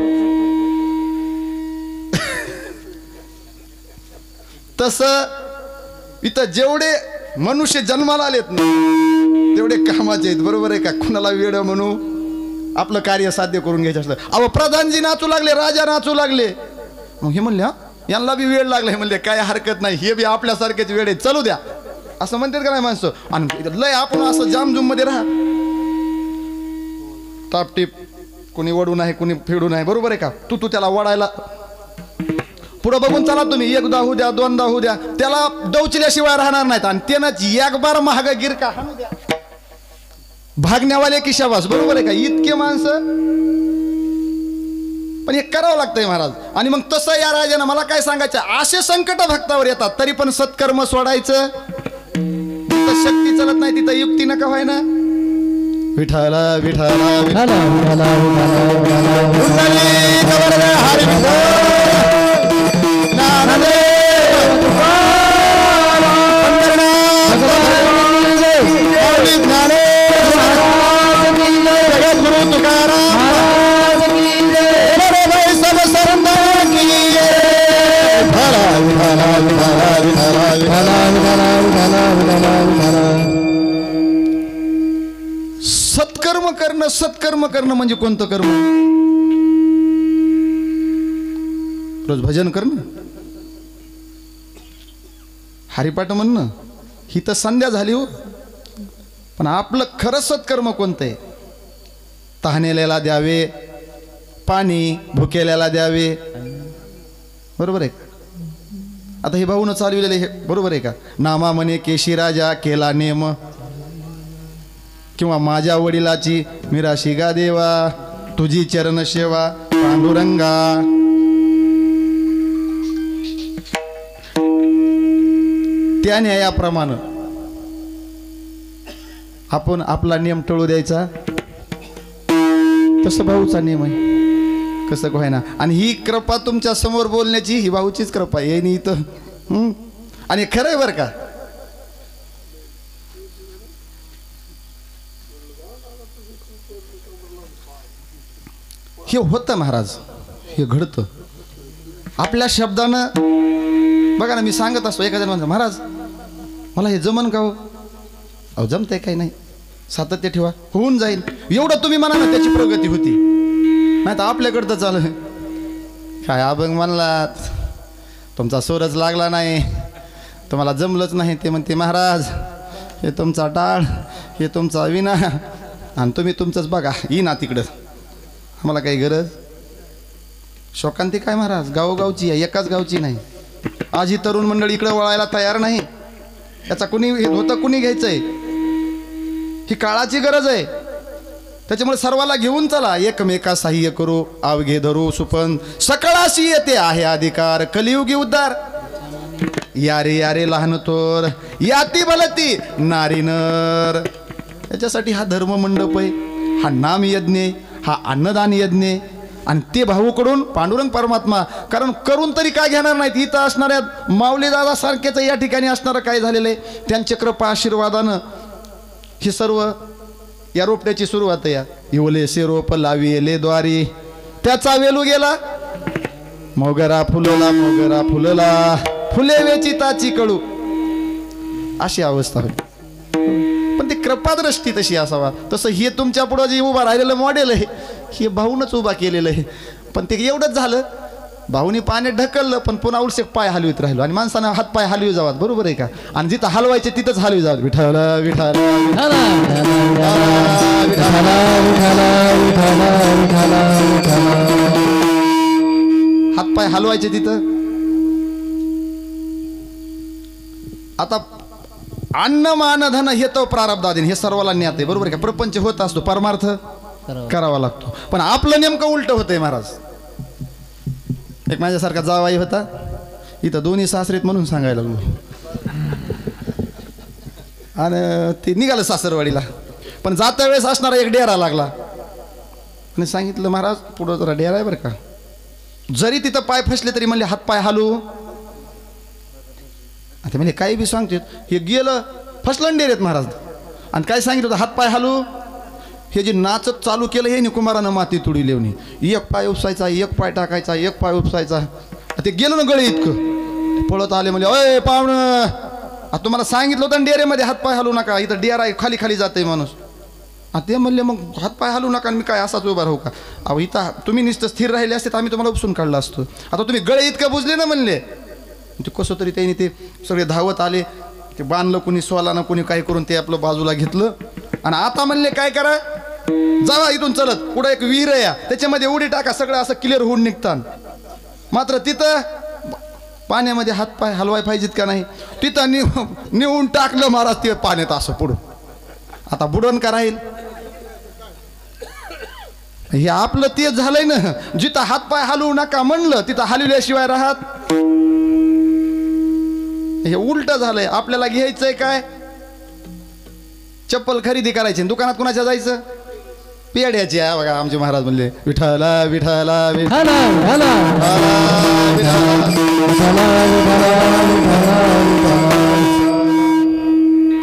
तसं इथं जेवढे मनुष्य जन्माला आलेत ना तेवढे कामाचे आहेत, बरोबर आहे का? कुणाला वेळ म्हणू, आपलं कार्य साध्य करून घ्यायचं असतं. अहो प्रधानजी नाचू लागले, राजा नाचू लागले. मग हे म्हणले यांना बी वेळ लागलाय, म्हणले काय हरकत नाही, हे बी आपल्यासारखेच वेळ आहे, चलू द्या, असं म्हणतात का नाही माणसं? आणि लय आपण असं जामजुम मध्ये राहा, टापटीप, कुणी वडू नाही, कुणी फेडू नाही, बरोबर आहे का? तू त्याला वडायला पुढं बघून चला तुम्ही, एकदा होऊ द्या, दोनदा होऊ द्या, त्याला डौचल्याशिवाय राहणार नाहीत. आणि त्यानंच एक बार महाग गिरका हाणू द्या, भागण्यावाले की शाबास, बरोबर आहे का? इतके माणसं, पण हे करावं लागतंय महाराज. आणि मग तसं या राजानं मला काय सांगायचं, असे संकट भक्तावर येतात तरी पण सत्कर्म सोडायचं. तिथं शक्ती चलत नाही, तिथं युक्ती नका व्हाय ना. विठाला विठाला विठाला सत्कर्म करणं म्हणजे कोणतं कर्म? रोज भजन करणं, हरिपाठ म्हणणं, ही तर संध्या झाली हो. पण आपलं खरं सत्कर्म कोणतं आहे? तहानेल्याला द्यावे पाणी, भुकेल्याला द्यावे, बरोबर आहे? आता हे भाऊनं चालविलेले हे बरोबर आहे का? नामा म्हणे केशी राजा केला नेम, किंवा माझ्या वडिलाची मिराशी गा देवा, तुझी चरण सेवा पांडुरंगा. त्या न्यायाप्रमाणे आपण आपला नियम टळू द्यायचा, तसं भाऊचा नियम आहे. कसं काय ना. आणि ही कृपा तुमच्या समोर बोलण्याची ही भाऊचीच कृपा आहे नाही तर. आणि खरं आहे बरं का, हे होतं महाराज, हे घडतं आपल्या शब्दानं. बघा ना, मी सांगत असतो, एखाद्या म्हणतो महाराज मला हे जमन का हो? अहो जमतंय काही नाही, सातत्य ठेवा, होऊन जाईल. एवढं तुम्ही म्हणा ना, त्याची प्रगती होती. नाही तर आपल्याकडं तर चालू काय अभंग म्हणलात, तुमचा सूरच लागला नाही, तुम्हाला जमलंच नाही. ते म्हणते महाराज हे तुमचा टाळ, हे तुमचा विना, आणि तुम्ही तुमचंच बघा, येईना तिकडं, आम्हाला काही गरज. शोकांती काय महाराज, गावोगावची आहे, एकाच गावची नाही. आज ही तरुण मंडळी इकडं वळायला तयार नाही. याचा कुणी होतं कुणी घ्यायचंय, ही काळाची गरज आहे. त्याच्यामुळे सर्वाला घेऊन चला, एकमेका सहाय्य करू, अवघे धरू सुपन, सकळाशी येते आहे अधिकार, कलियुगी उद्धार. यारे यारे लहान थोर, याती भलती नारी नर. याच्यासाठी हा धर्म मंडप आहे, हा नाम यज्ञ, हा अन्नदान यज्ञ. आणि ते भाऊकडून पांडुरंग परमात्मा, कारण करून तरी काय घेणार नाहीत. इथं असणाऱ्या माऊली दादा सारख्याच या ठिकाणी असणारं काय झालेलं आहे, त्यांच्या कृपा आशीर्वादानं हे सर्व या रोपट्याची सुरुवात आहे. इवले से रोप लाविले द्वारी, त्याचा वेलू गेला मोगरा फुलला, मोगरा फुलला, फुले वेचिताची कडू, अशी अवस्था होती. पण ती कृपादृष्टी तशी असावा. तसं हे तुमच्या पुढं जे उभा राहिलेलं मॉडेल आहे, हे भाऊनच उभा केलेलं आहे. पण ते एवढंच झालं, भाऊनी पाण्यात ढकललं, पण पुन्हा उलसे पाय हलवीत राहिलो. आणि माणसानं हात पाय हलवी जावात, बरोबर आहे का? आणि जिथं हलवायचे तिथंच हलवी जावत. विठ्ठल विठ्ठल हात पाय हलवायचे तिथं. आता अन्न मान धन हे तो प्रारब्धाधीन, हे सर्वाला ज्ञात आहे, बरोबर आहे का? प्रपंच होत असतो, परमार्थ करावा लागतो. पण आपलं नेमकं उलट होतंय महाराज. एक माझ्यासारखा जावाई होता इथं, दोन्ही सासरेत म्हणून सांगायला लागलो. आणि ते निघालं सासरवाडीला, पण जाता वेळेस असणारा एक डेरा लागला. आणि सांगितलं महाराज पुढं जरा डेरा आहे बरं का, जरी तिथं पाय फसले तरी म्हणले हात पाय हालू. आता म्हणजे काही बी सांगते, हे गेलं फसलं डेरेत महाराज. आणि काय सांगितलं होतं, हात पाय हालू. हे जे नाचत चालू केलं हे कुमारानं माती तुडी लेवणी, एक पाय उपसायचा, एक पाय टाकायचा, एक पाय उपसायचा. ते गेलं ना गळे इतकं, पळत आले म्हणजे अय पाहुणं, आता तुम्हाला सांगितलं होतं डेरेमध्ये हात पाय हलू नका, इथं डेरा आहे खाली खाली जाते माणूस. ते म्हणले मग हात पाय हलू नका, मी काय असाच उभा राहू का? अहो इथं तुम्ही नुसतं स्थिर राहिले असते तर आम्ही तुम्हाला उपसून काढलं असतो. आता तुम्ही गळे इतकं बुजले ना म्हणले. ते कसं तरी त्यांनी ते सगळे धावत आले, ते बांधलं कुणी सोलानं, कुणी काय करून ते आपलं बाजूला घेतलं. आणि आता म्हणले काय करा, जावा इथून चलत, पुढं एक विहीर आहे त्याच्यामध्ये उडी टाका, सगळं असं क्लिअर होऊन निघतात. मात्र तिथं पाण्यामध्ये हात पाय हलवाय पाहिजेत का नाही, तिथं नेऊन टाकलं महाराज ते पाण्यात असं पुढं. आता बुडवण का राहील? हे आपलं तेच झालंय ना, जिथं हात पाय हलवू नका म्हणलं तिथं हलवल्याशिवाय राहत. हे उलट झालंय. आपल्याला घ्यायचंय काय, चप्पल खरेदी करायची, दुकानात कुणाच्या जायचं, पेड्याची आहे. बघा आमचे महाराज म्हणले विठ्ठला विठ्ठला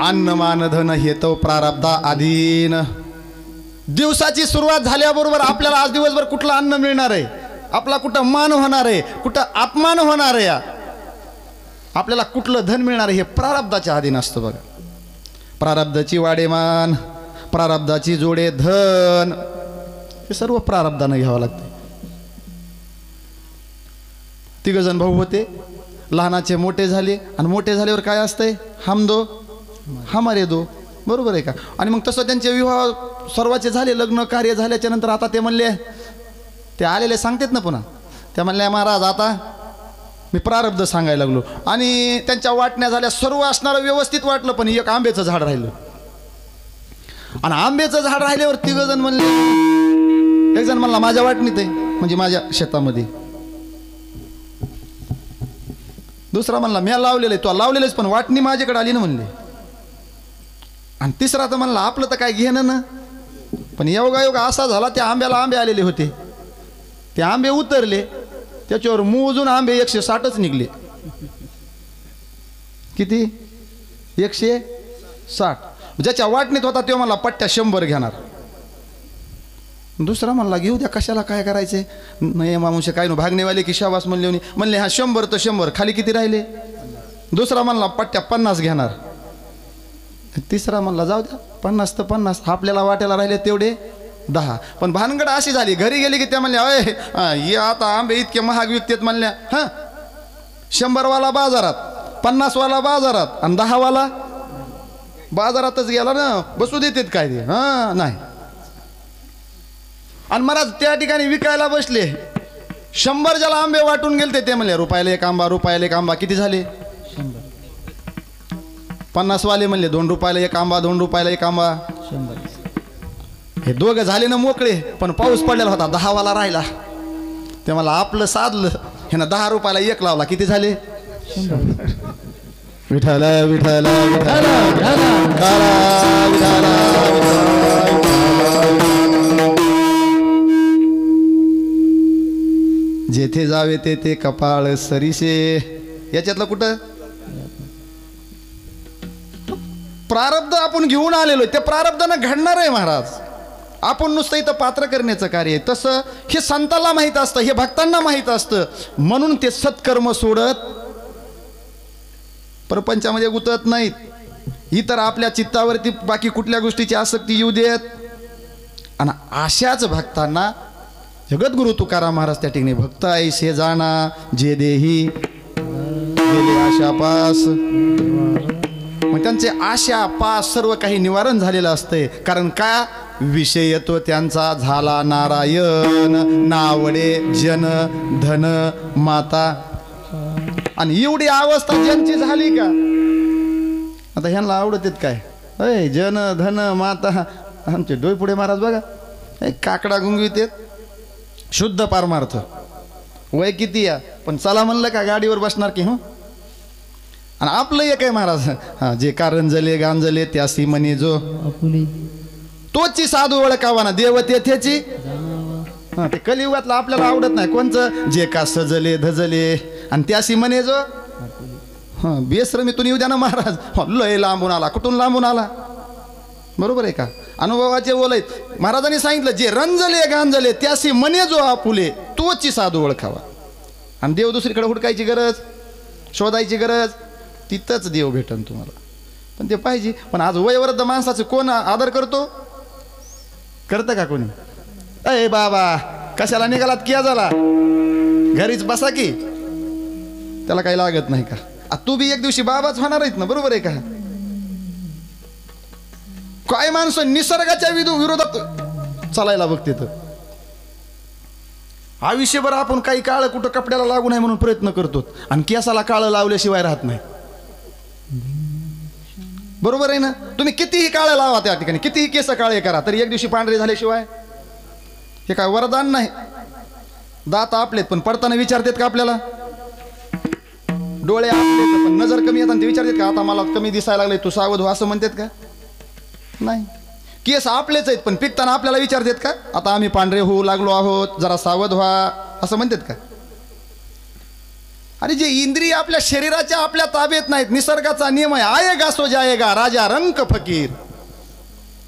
अन्न मान धन हे तो प्रारब्धा अधीन. दिवसाची सुरुवात झाल्याबरोबर आपल्याला आज दिवसभर कुठलं अन्न मिळणार आहे, आपला कुठं मान होणार आहे, कुठं अपमान होणार आहे, आपल्याला कुठलं धन मिळणार आहे, हे प्रारब्धाच्या अधीन असतं. बघा प्रारब्धाची वाडेमान, प्रारब्धाची जोडे धन, हे सर्व प्रारब्धानं घ्यावं लागतं. तिघजण भाऊ होते, लहानाचे मोठे झाले, आणि मोठे झाल्यावर काय असतंय, हम दो हमारे दो, बरोबर आहे का? आणि मग तसं त्यांचे विवाह सर्वाचे झाले, लग्न कार्य झाल्याच्या नंतर आता ते म्हणले, ते आलेले सांगतात ना पुन्हा, त्या म्हणल्या महाराज आता मी प्रारब्ध सांगायला लागलो आणि त्यांच्या वाटण्या झाल्या, सर्व असणारं व्यवस्थित वाटलं, पण एक आंब्याचं झाड राहिलं. आणि आंब्याचं झाड राहिल्यावर तिघजण म्हणले, एक जण म्हणला माझ्या वाटणीत आहे, म्हणजे माझ्या शेतामध्ये. दुसरा म्हणला मी लावलेलं आहे, तो लावलेलंच पण वाटणी माझ्याकडे आली ना म्हणले. आणि तिसरा तर म्हणला आपलं तर काय घेणं ना, पण योगा असा झाला, त्या आंब्याला आंबे आलेले होते, ते आंबे उतरले, त्याच्यावर मोजून आंबे 160च निघले. किती? 160. ज्याच्या वाटणीत होता तो म्हणला पट्ट्या 100 घेणार. दुसरा म्हणला घेऊ द्या, कशाला काय करायचे, नाही मामुशे काय नो भागणेवाले की शाबास म्हणले हा 100 तर 100, खाली किती राहिले. दुसरा म्हणला पट्ट्या 50 घेणार. तिसरा म्हणला जाऊ द्या 50 तर 50, आपल्याला वाट्याला राहिले तेवढे 10. पण भानगड अशी झाली, घरी गेली की त्या म्हणल्या अय ये आता आंबे इतके महाग विकतेत म्हणल्या. हां 100वाला बाजारात, 50वाला बाजारात आणि 10वाला बाजारातच गेला ना, बसू देतात काय ते. हां नाही. आणि महाराज त्या ठिकाणी विकायला बसले, 100 ज्याला आंबे वाटून गेलते ते म्हणले रुपयाला एक आंबा, रुपयाला एक आंबा. किती झाले? 50 वाले म्हणले 2 रुपयाला एक आंबा, 2 रुपयाला एक आंबा. हे दोघं झाले ना मोकळे, पण पाऊस पडलेला होता, 10वाला राहिला. ते मला आपलं साधलं, हे ना 10 रुपयाला एक लावला. किती झाले? विठ्ठल विठ्ठल विठ्ठल जेथे जावे तेथे कपाळ सरीसे. याच्यातलं कुठं प्रारब्ध आपण घेऊन आलेलो, ते प्रारब्धानं घडणार आहे महाराज. आपण नुसतं इथं पात्र करण्याचं कार्य आहे. तसं हे संतांना माहीत असतं, हे भक्तांना माहीत असतं, म्हणून ते सत्कर्म सोडत प्रपंचामध्ये गुंतत नाहीत. इतर आपल्या चित्तावरती बाकी कुठल्या गोष्टीची आसक्ती येऊ देत. आणि अशाच भक्तांना जगद्गुरु तुकाराम महाराज त्या ठिकाणी भक्त ऐसे जाणा जे देही गेले आशा पास. मग त्यांचे आशा पास सर्व काही निवारण झालेलं असतंय. कारण का? विषयत्व त्यांचा झाला नारायण, नावडे जन धन माता. आणि एवढी अवस्था ज्यांची झाली का, आता ह्यांना आवडत आहेत काय? अय जन धन माता. आमचे डोईपुढे महाराज बघा, काकडा गुंगवित शुद्ध पारमार्थ. वय किती या, पण चला म्हणलं का गाडीवर बसणार की. हो आणि आपलं एक आहे महाराज, हा जे कारंजले गांजले त्यासी म्हणे जो तोची साधू ओळखावा ना देव तेथेची. हा ते कलियुगातलं आपल्याला आवडत नाही. कोणचं? जे का सजले धजले आणि त्यासी म्हणे जो. हां बेश्रमीतून येऊ द्या ना महाराज. लय लांबून आला. कुठून लांबून आला? बरोबर आहे का? अनुभवाचे बोलत महाराजांनी सांगितलं जे रंजले गांजले त्यासी म्हणे जो आपुले तोची साधू ओळखावा. आणि देव दुसरीकडे हुडकायची गरज, शोधायची गरज, तिथंच देव भेटन तुम्हाला. पण ते पाहिजे. पण आज वयवृद्ध माणसाचं कोण आदर करतो? करतं का कोणी? अय बाबा कशाला निघालात किया झाला, घरीच बसा की, त्याला काही लागत नाही का? तू बी एक दिवशी बाबाच होणार आहेत ना, बरोबर आहे का? काय माणसं निसर्गाच्या विरोधात चालायला बघते. तर आयुष्यभर आपण काही काळ कुठं कपड्याला लागू नये म्हणून प्रयत्न करतो आणि केसाला काळं लावल्याशिवाय राहत नाही. बरोबर आहे ना? तुम्ही कितीही काळं लावा त्या ठिकाणी, कितीही केस काळे करा, तरी एक दिवशी पांढरे झाल्याशिवाय हे काय वरदान नाही. दात आपलेत पण पडताना विचारतात का आपल्याला? डोळे आपलेत पण नजर कमी येतात ते विचारतात का आता मला कमी दिसायला लागले तू सावध हो असं म्हणतात का? नाही. केस आपलेच आहेत पण पिकताना आपल्याला विचारतात का आता आम्ही पांढरे होऊ लागलो आहोत जरा सावध व्हा असं म्हणतात का? अरे जे इंद्रिय आपल्या शरीराच्या आपल्या ताब्यात नाहीत, निसर्गाचा नियम आहे आएगा सो जाएगा राजा रंक फकीर.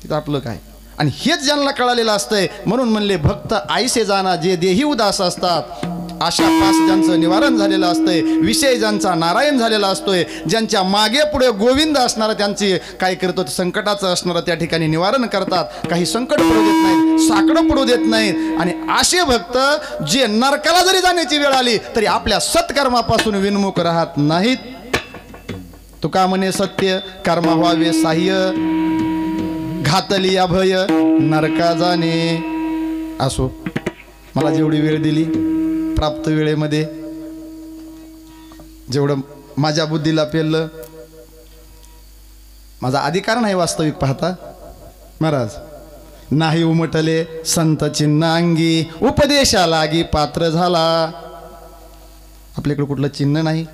तिथं आपलं काय? आणि हेच ज्यांना कळालेलं असतंय म्हणून म्हणले भक्त आईसे जाना जे देही उदास असतात. आशा पास ज्यांचं निवारण झालेलं असतंय, विषय ज्यांचा नारायण झालेला असतोय, ज्यांच्या मागे पुढे गोविंद असणारं त्यांची काय करतो संकटाचं असणारं त्या ठिकाणी निवारण करतात. काही संकट पडू देत नाहीत, साकडं पडू देत नाहीत. आणि असे भक्त जे नरकाला जरी जाण्याची वेळ आली तरी आपल्या सत्कर्मापासून विनमुख राहत नाहीत. तुका म्हणे सत्य कर्मा व्हावे साह्य घातली अभय नरका जाणे. असो मला जेवढी वेळ दिली प्राप्त वेळेमध्ये जेवढं माझ्या बुद्धीला पेललं, माझा अधिकार नाही वास्तविक पाहता महाराज. नाही उमटले संत चिन्ह अंगी, उपदेशा लागी पात्र झाला. आपल्याकडे कुठलं चिन्ह नाही,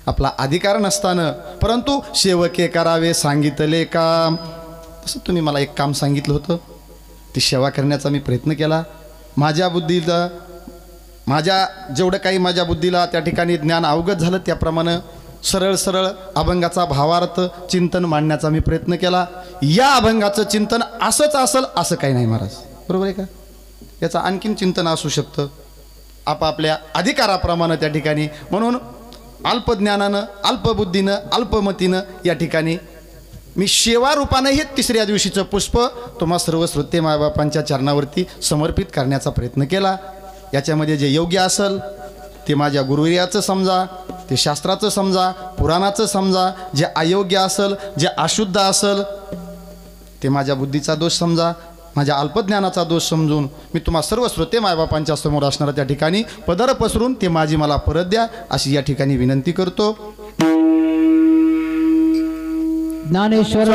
आपला अधिकार नसताना, परंतु सेवके करावे सांगितले काम. तसं तुम्ही मला एक काम सांगितलं होतं, ती सेवा करण्याचा मी प्रयत्न केला. माझ्या बुद्धीला, माझ्या जेवढं काही माझ्या बुद्धीला त्या ठिकाणी ज्ञान अवगत झालं त्याप्रमाणे सरळ सरळ अभंगाचा भावार्थ चिंतन मांडण्याचा मी प्रयत्न केला. या अभंगाचं चिंतन असंच असेल असं काही नाही महाराज, बरोबर आहे का? याचं आणखीन चिंतन असू शकतं आपापल्या अधिकाराप्रमाणे त्या ठिकाणी. म्हणून अल्पज्ञानानं, अल्पबुद्धीनं, अल्पमतीनं या ठिकाणी मी सेवा रूपानं हे तिसऱ्या दिवशीचं पुष्प तुम्हा सर्व श्रोते मायबापांच्या चरणावरती समर्पित करण्याचा प्रयत्न केला. याच्यामध्ये जे योग्य असेल ते माझ्या गुरुवर्याचं समजा, ते शास्त्राचं समजा, पुराणाचं समजा. जे अयोग्य असेल, जे अशुद्ध असेल ते माझ्या बुद्धीचा दोष समजा, माझ्या अल्पज्ञानाचा दोष समजून मी तुम्हा सर्व श्रोते मायबापांच्या समोर असणाऱ्या त्या ठिकाणी पदर पसरून ते माझी मला परत द्या अशी या ठिकाणी विनंती करतो.
ज्ञानेश्वर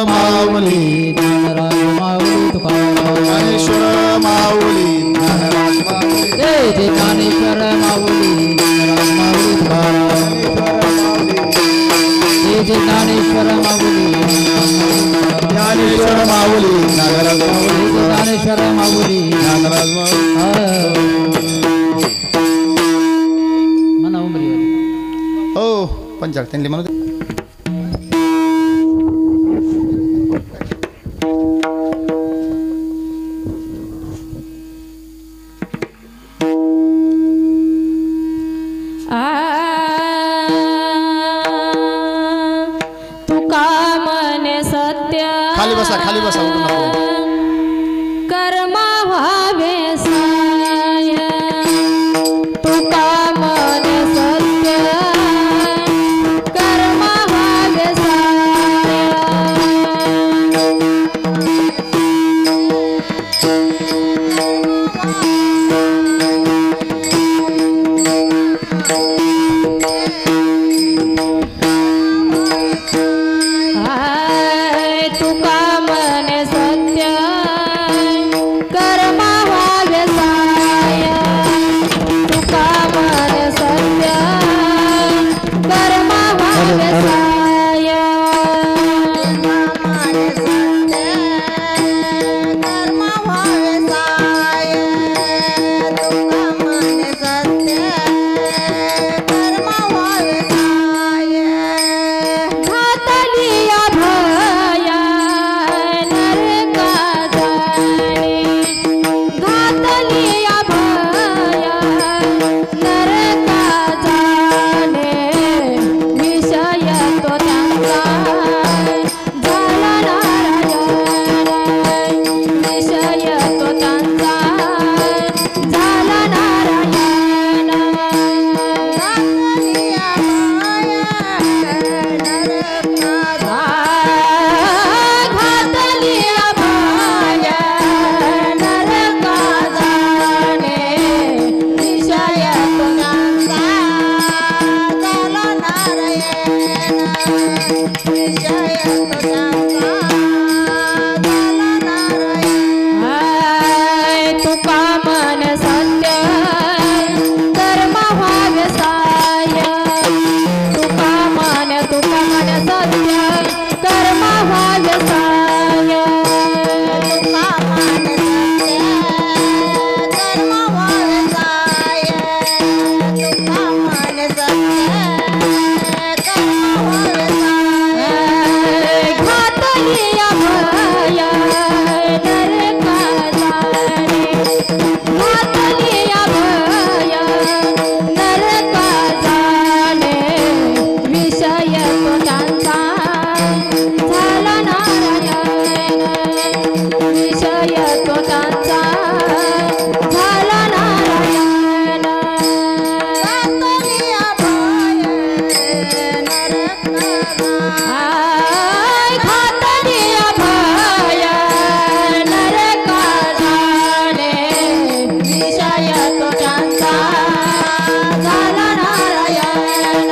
माऊली ज्ञानराज माऊली तुकाराम,
ज्ञानेश्वर माऊली ज्ञानराज माऊली,
जय जय ज्ञानेश्वर माऊली ज्ञानराज माऊली तुकाराम, जय जय ज्ञानेश्वर माऊली
ज्ञानेश्वर माऊली ज्ञानराज माऊली,
ज्ञानेश्वर माऊली
ज्ञानराज माऊली.
मना उमरी
हो पंचायत त्यांनी म्हणत खाली बसा उठू नको.
कर्मा व्हावे साय तुका मन सत्य, कर्मा व्हावे
विषय तो त्यांचा झाला नारायण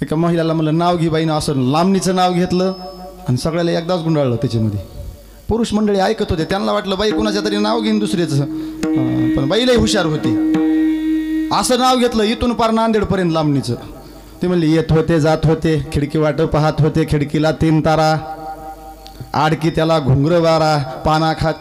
एका महिलाला म्हणलं नाव घे बाईनं, असं लांबणीचं नाव घेतलं आणि सगळ्याला एकदाच गुंडाळलं त्याच्यामध्ये. पुरुष मंडळी ऐकत होते, त्यांना वाटलं बाई कुणाच्या तरी नाव घेईन दुसऱ्याचं, पण बाईलाही हुशार होती. असं नाव घेतलं इथून पार नांदेडपर्यंत लांबणीचं. ते म्हणले येत होते जात होते, खिडकी वाट पाहत होते, खिडकीला 3 तारा, आडकी त्याला घुंगर बारा,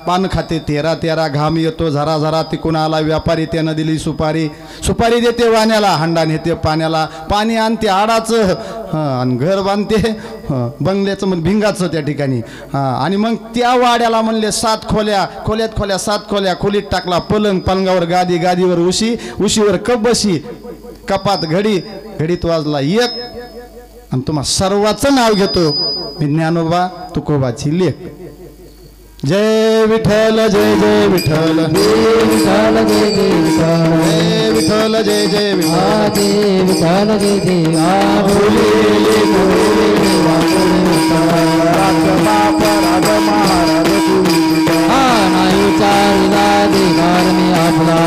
पान खाते 13 घाम येतो झरा झरा, तिकून आला व्यापारी त्यानं दिली सुपारी, सुपारी देते वाण्याला, हंडा नेते पाण्याला, पाणी आणते आडाचं, आणि घर बांधते बंगल्याचं मग भिंगाचं त्या ठिकाणी. आणि मग त्या वाड्याला म्हणले 7 खोल्या, खोल्यात 7 खोल्या, खोलीत टाकला पलंग, पलंगावर गादी, गादीवर उशी, उशीवर कप बशी, कपात घडी, घडीत वाजला 1. आणि तुम्हा सर्वाचं नाव घेतो मी ज्ञानोबा तुकोबाची लेख. जय विठ्ठल जय जय विठ्ठल,
विठ्ठल जय जय विठ्ठल,
जय विठ्ठल जय जय विठ्ठल,
जय विठ्ठल जय जय. नाही चारिला अधिकार मी आपला,